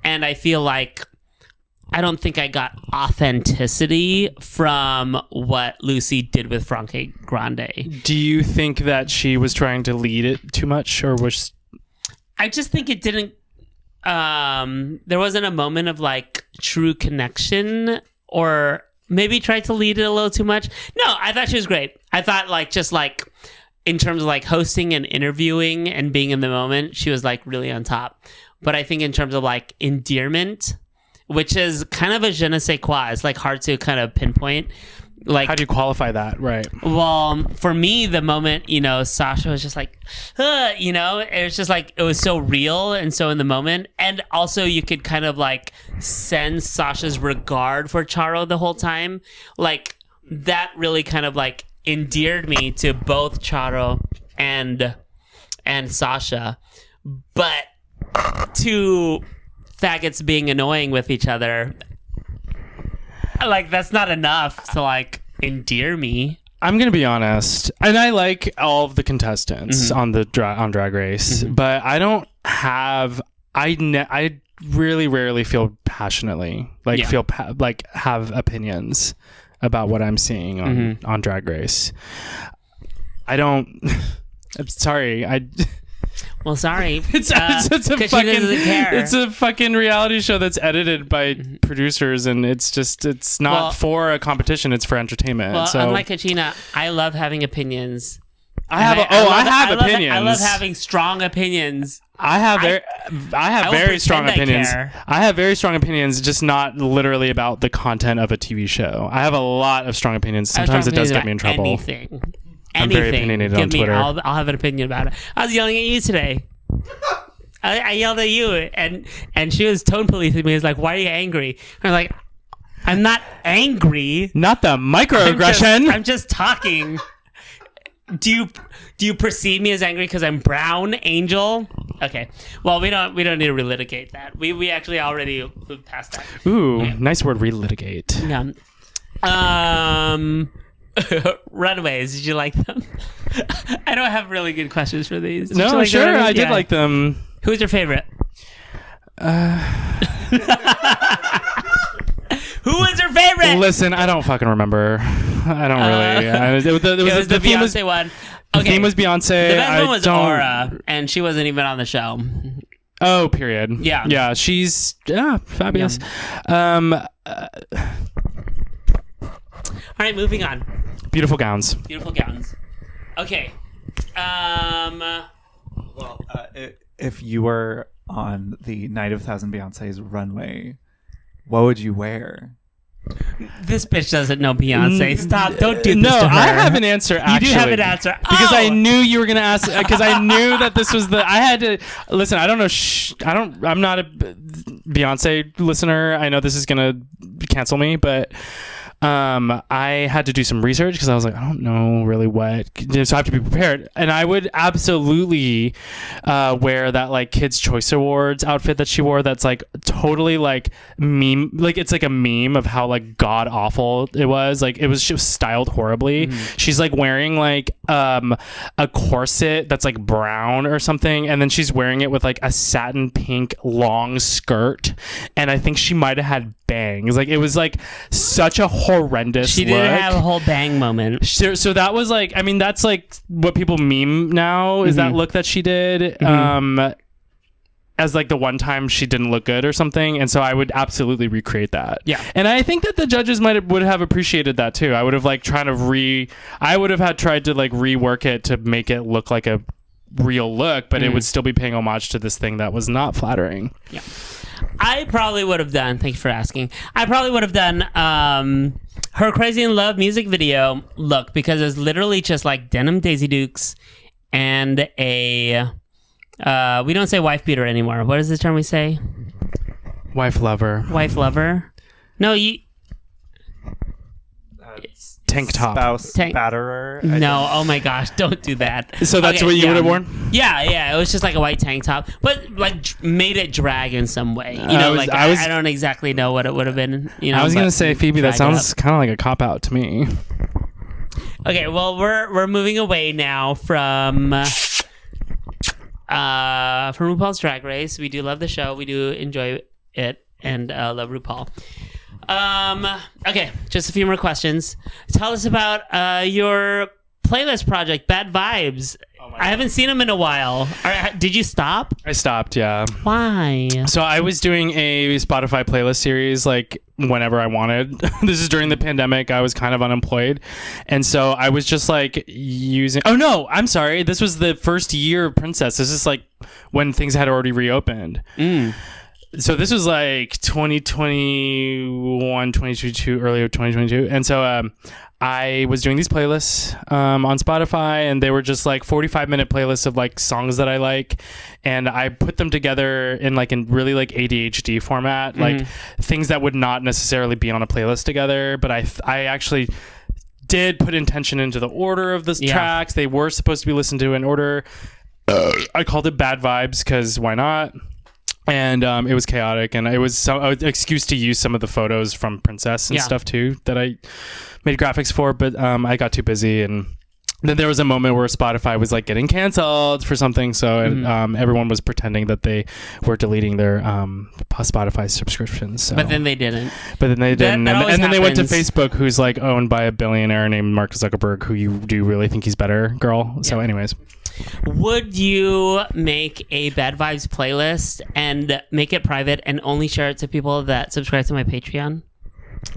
And I feel like I don't think I got authenticity from what Lucy did with Frankie Grande.
Do you think that she was trying to lead it too much, or was...
I just think it didn't... there wasn't a moment of true connection, or maybe tried to lead it a little too much. No, I thought she was great. I thought in terms of hosting and interviewing and being in the moment, she was really on top. But I think in terms of endearment, which is kind of a je ne sais quoi, it's hard to kind of pinpoint.
How do you qualify that? Right.
Well, for me, the moment, Sasha was just it was just it was so real and so in the moment. And also you could kind of sense Sasha's regard for Charo the whole time. That really kind of endeared me to both Charo and Sasha. But two faggots being annoying with each other, that's not enough to endear me.
I'm gonna be honest, and I like all of the contestants on the on Drag Race, but I don't have. I really rarely feel passionately have opinions about what I'm seeing on Drag Race. I don't. I'm sorry.
Well, sorry.
It's a fucking reality show that's edited by producers, and it's not for a competition. It's for entertainment.
Well,
so
unlike Kochina, I love having opinions.
I have opinions.
I love having strong opinions.
I have very strong opinions. I have very strong opinions, just not literally about the content of a TV show. I have a lot of strong opinions. Sometimes it does get me in trouble.
Anything.
I'm very opinionated on Twitter.
I'll have an opinion about it. I was yelling at you today. I yelled at you, and she was tone policing me. It's why are you angry? I was I'm not angry.
Not the microaggression.
I'm just talking. Do you perceive me as angry because I'm brown, Angel? Okay. Well, we don't need to relitigate that. We actually already moved past that.
Ooh, nice word, relitigate.
Yeah. Runaways, did you like them? I don't have really good questions for these.
No, sure, I did like them.
Who's your favorite? Who was your favorite?
Listen, I don't fucking remember. I don't really.
It was the Beyonce one.
The theme was Beyonce.
The best one was Aura, and she wasn't even on the show.
Oh, period.
Yeah.
Yeah, she's fabulous.
Yeah. All right, moving on.
Beautiful gowns.
Okay.
Well, if you were on the Night of Thousand Beyonce's runway, what would you wear?
This bitch doesn't know Beyonce. Stop! Don't do this
No,
to her.
I have an answer. Actually,
You do have an answer
because I
Oh!
knew you were gonna ask. Because I knew that this was the. I had to listen. I don't know. I'm not a Beyonce listener. I know this is gonna cancel me, but I had to do some research because I was like, I don't know really what, so I have to be prepared. And I would absolutely wear that like Kids Choice Awards outfit that she wore. That's like totally like meme, like it's like a meme of how like god awful it was. Like it was just styled horribly. She's like wearing like a corset that's like brown or something, and then she's wearing it with like a satin pink long skirt, and I think she might have had bangs. Like it was like such a horrendous
She
look.
didn't have a whole bang moment.
So that was like, I mean, that's like what people meme now is that look that she did as like the one time she didn't look good or something. And so I would absolutely recreate that.
Yeah.
And I think that the judges would have appreciated that too. I would have like tried to tried to like rework it to make it look like a real look, but it would still be paying homage to this thing that was not flattering.
Yeah. I probably would have done, thank you for asking, I probably would have done her Crazy in Love music video look, because it's literally just like denim Daisy Dukes and a, we don't say wife beater anymore. What is the term we say?
Wife lover.
Wife lover? No, you...
Tank top.
Spouse
Tank-
batterer.
No, oh my gosh, don't do that.
So that's
Okay,
what you
yeah.
would have worn?
Yeah, it was just like a white tank top, but like made it drag in some way. You know, I don't exactly know what it would have been. You know,
I was going to say, Phoebe, that
drag it
sounds kind of like a cop-out to me.
Okay, well, we're moving away now from RuPaul's Drag Race. We do love the show. We do enjoy it and love RuPaul. Okay, just a few more questions. Tell us about your playlist project, Bad Vibes. I haven't seen them in a while. Did you stop?
I stopped, yeah.
Why?
So I was doing a Spotify playlist series like whenever I wanted. This is during the pandemic. I was kind of unemployed. And so I was just like using... Oh, no, I'm sorry. This was the first year of Princess. This is like when things had already reopened. So this was like 2021, 2022, earlier 2022. And so I was doing these playlists on Spotify, and they were just like 45-minute playlists of like songs that I like. And I put them together in really like ADHD format, like things that would not necessarily be on a playlist together. But I actually did put intention into the order of the tracks. They were supposed to be listened to in order. I called it Bad Vibes because why not? And it was chaotic, and it was an excuse to use some of the photos from Princess and stuff too that I made graphics for, but I got too busy, and then there was a moment where Spotify was like getting canceled for something, so everyone was pretending that they were deleting their Spotify subscriptions. So.
But then they didn't.
And then they went to
happens.
Facebook, who's like owned by a billionaire named Mark Zuckerberg, who you do really think he's better, girl. Yeah. So anyways.
Would you make a Bad Vibes playlist and make it private and only share it to people that subscribe to my Patreon?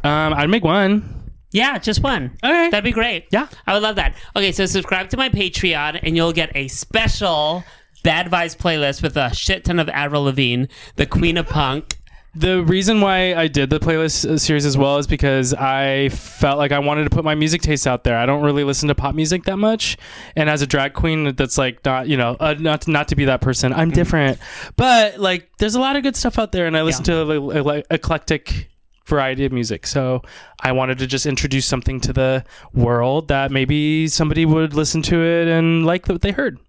I'd make one.
Yeah, just one.
Okay.
That'd be great.
Yeah.
I would love that. Okay, so subscribe to my Patreon and you'll get a special Bad Vibes playlist with a shit ton of Avril Lavigne, the Queen of Punk.
The reason why I did the playlist series as well is because I felt like I wanted to put my music tastes out there. I don't really listen to pop music that much, and as a drag queen, that's like not not to be that person. I'm different, but like there's a lot of good stuff out there, and I listen to like eclectic variety of music. So I wanted to just introduce something to the world that maybe somebody would listen to it and like what they heard.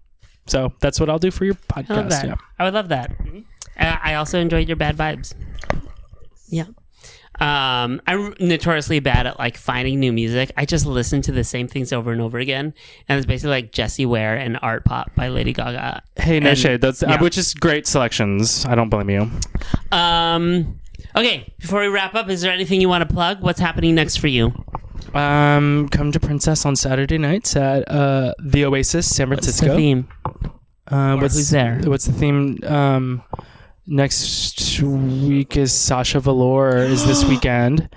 So that's what I'll do for your podcast.
I love that.
Yeah.
I would love that. I also enjoyed your Bad Vibes. Yeah. I'm notoriously bad at like finding new music. I just listen to the same things over and over again, and it's basically like Jessie Ware and Art Pop by Lady Gaga.
Hey, no shade. That's which is great selections. I don't blame you.
Okay, before we wrap up, is there anything you want to plug? What's happening next for you?
Come to Princess on Saturday nights at the Oasis, San Francisco.
What's the theme?
Who's
there?
What's the theme? Next week is Sasha Velour is this weekend.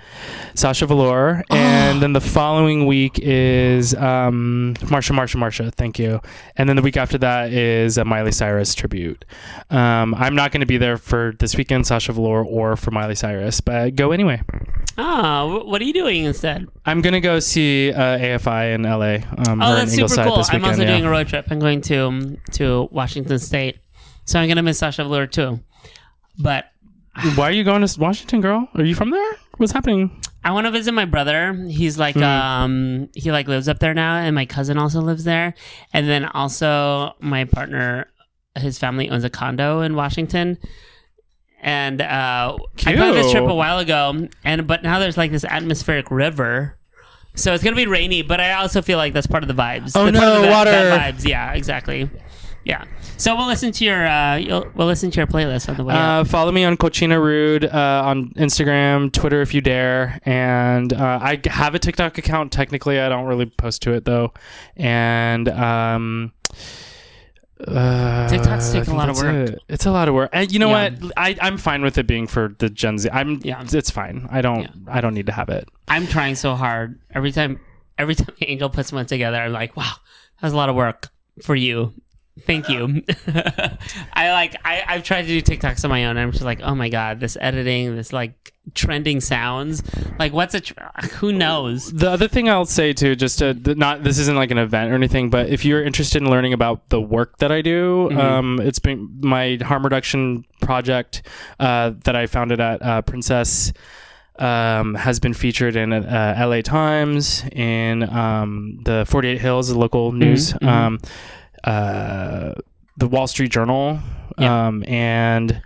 Sasha Velour. And then the following week is Marsha. Thank you. And then the week after that is a Miley Cyrus tribute. I'm not going to be there for this weekend, Sasha Velour, or for Miley Cyrus, but go anyway.
Oh, what are you doing instead?
I'm going to go see AFI in LA.
That's super cool.
This weekend,
I'm also doing a road trip. I'm going to Washington State. So I'm going to miss Sasha Velour too. But
why are you going to Washington, girl? Are you from there? What's happening?
I want to visit my brother. He's like he like lives up there now, and my cousin also lives there. And then also my partner, his family owns a condo in Washington. And I planned this trip a while ago, but now there's like this atmospheric river. So it's gonna be rainy, but I also feel like that's part of the vibes.
Oh no, water
vibes. Yeah, exactly. Yeah. So we'll listen to your playlist on the way up.
Follow me on Kochina Rude on Instagram, Twitter if you dare, and I have a TikTok account. Technically, I don't really post to it though, and
TikToks take a lot of work.
It's a lot of work, and you know what? I'm fine with it being for the Gen Z. It's fine. I don't need to have it. I'm
trying so hard every time Angel puts one together. I'm like, wow, that was a lot of work for you. Thank you. I've tried to do TikToks on my own. And I'm just like, oh my god, this editing, this like trending sounds. Like, who knows? The other thing I'll say too, just to this isn't like an event or anything, but if you're interested in learning about the work that I do, it's been my harm reduction project that I founded at Princess. Has been featured in LA Times, in the 48 Hills, the local news. The Wall Street Journal, and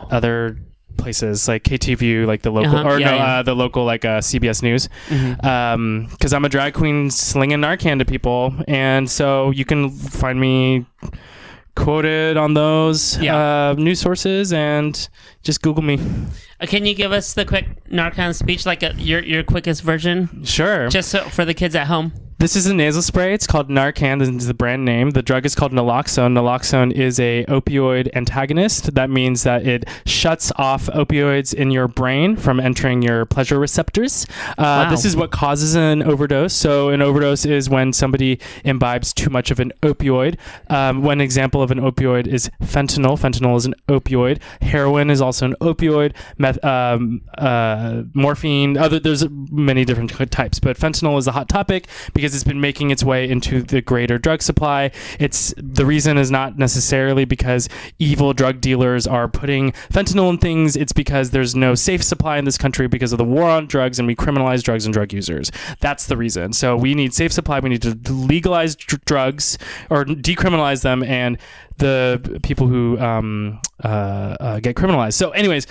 other places like KTVU, like the local, the local like CBS News. Because I'm a drag queen slinging Narcan to people, and so you can find me quoted on those news sources, and just Google me. Can you give us the quick Narcan speech, like your quickest version? Sure. Just for the kids at home. This is a nasal spray. It's called Narcan. This is the brand name. The drug is called naloxone. Naloxone is a opioid antagonist. That means that it shuts off opioids in your brain from entering your pleasure receptors. This is what causes an overdose. So an overdose is when somebody imbibes too much of an opioid. One example of an opioid is fentanyl. Fentanyl is an opioid. Heroin is also an opioid. Morphine. There's many different types, but fentanyl is a hot topic because it's been making its way into the greater drug supply. The reason is not necessarily because evil drug dealers are putting fentanyl in things. It's because there's no safe supply in this country because of the war on drugs, and we criminalize drugs and drug users. That's the reason. So we need safe supply. We need to legalize drugs or decriminalize them, and the people who get criminalized. So anyways,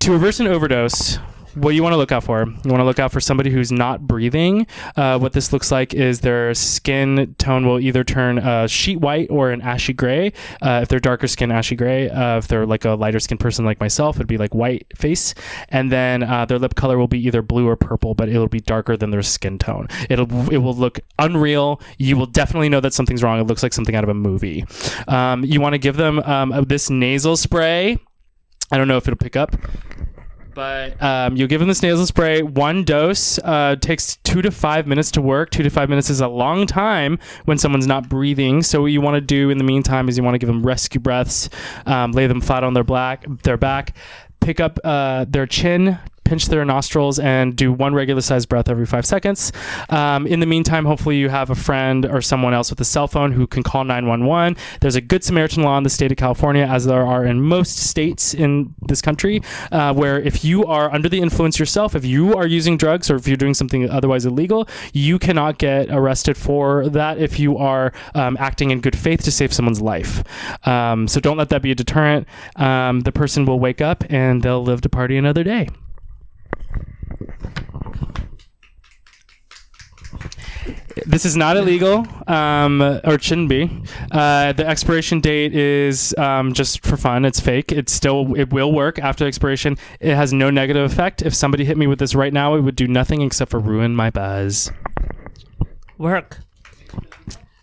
to reverse an overdose, what you want to look out for? You want to look out for somebody who's not breathing. What this looks like is their skin tone will either turn sheet white or an ashy gray. If they're darker skin, ashy gray. If they're like a lighter skin person like myself, it'd be like white face. And then their lip color will be either blue or purple, but it'll be darker than their skin tone. It will look unreal. You will definitely know that something's wrong. It looks like something out of a movie. You want to give them this nasal spray. I don't know if it'll pick up. But you'll give them this nasal spray. One dose takes 2 to 5 minutes to work. 2 to 5 minutes is a long time when someone's not breathing. So what you want to do in the meantime is you want to give them rescue breaths, lay them flat on their back, pick up their chin, pinch their nostrils, and do one regular sized breath every 5 seconds. In the meantime, hopefully you have a friend or someone else with a cell phone who can call 911. There's a Good Samaritan law in the state of California, as there are in most states in this country, where if you are under the influence yourself, if you are using drugs or if you're doing something otherwise illegal, you cannot get arrested for that if you are acting in good faith to save someone's life. So don't let that be a deterrent. The person will wake up and they'll live to party another day. This is not illegal, or it shouldn't be. The expiration date is just for fun. It's fake. It will work after expiration. It has no negative effect. If somebody hit me with this right now, it would do nothing except for ruin my buzz. Work.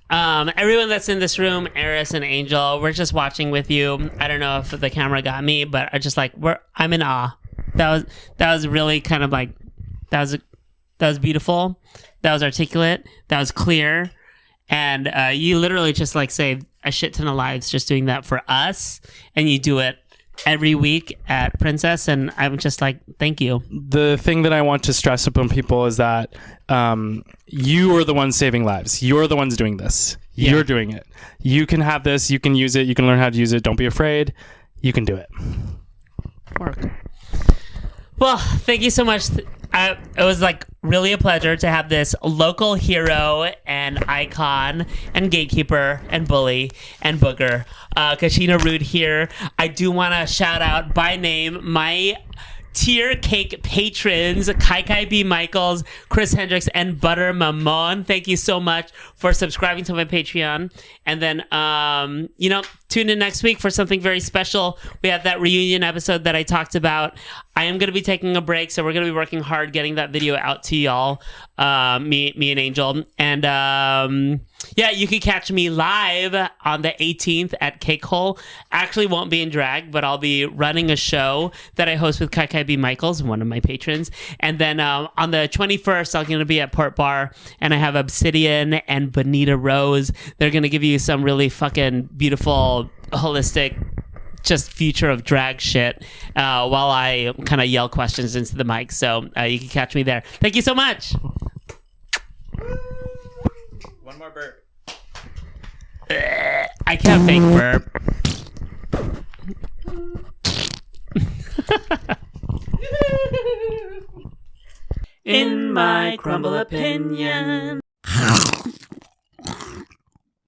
Everyone that's in this room, Eris and Angel, we're just watching with you. I don't know if the camera got me, but I just like I'm in awe. That was really kind of like that was beautiful. That was articulate. That was clear. And you literally just like saved a shit ton of lives just doing that for us. And you do it every week at Princess. And I'm just like, thank you.
The thing that I want to stress upon people is that you are the ones saving lives. You're the ones doing this.
Yeah.
You're doing it. You can have this. You can use it. You can learn how to use it. Don't be afraid. You can do it.
Work. Well, thank you so much. It was like really a pleasure to have this local hero and icon and gatekeeper and bully and booger, Kochina Rude here. I do want to shout out by name my tier cake patrons, Kai B. Michaels, Chris Hendricks, and Butter Mamon. Thank you so much for subscribing to my Patreon. And then, tune in next week for something very special. We have that reunion episode that I talked about. I am going to be taking a break, so we're going to be working hard getting that video out to y'all, me and Angel. And you can catch me live on the 18th at Cake Hole. Actually won't be in drag, but I'll be running a show that I host with Kai B. Michaels, one of my patrons. And then on the 21st, I'm going to be at Port Bar, and I have Obsidian and Bonita Rose. They're going to give you some really fucking beautiful, holistic, just future of drag shit while I kind of yell questions into the mic. So you can catch me there. Thank you so much.
One more burp.
I can't fake burp. In my crumble opinion.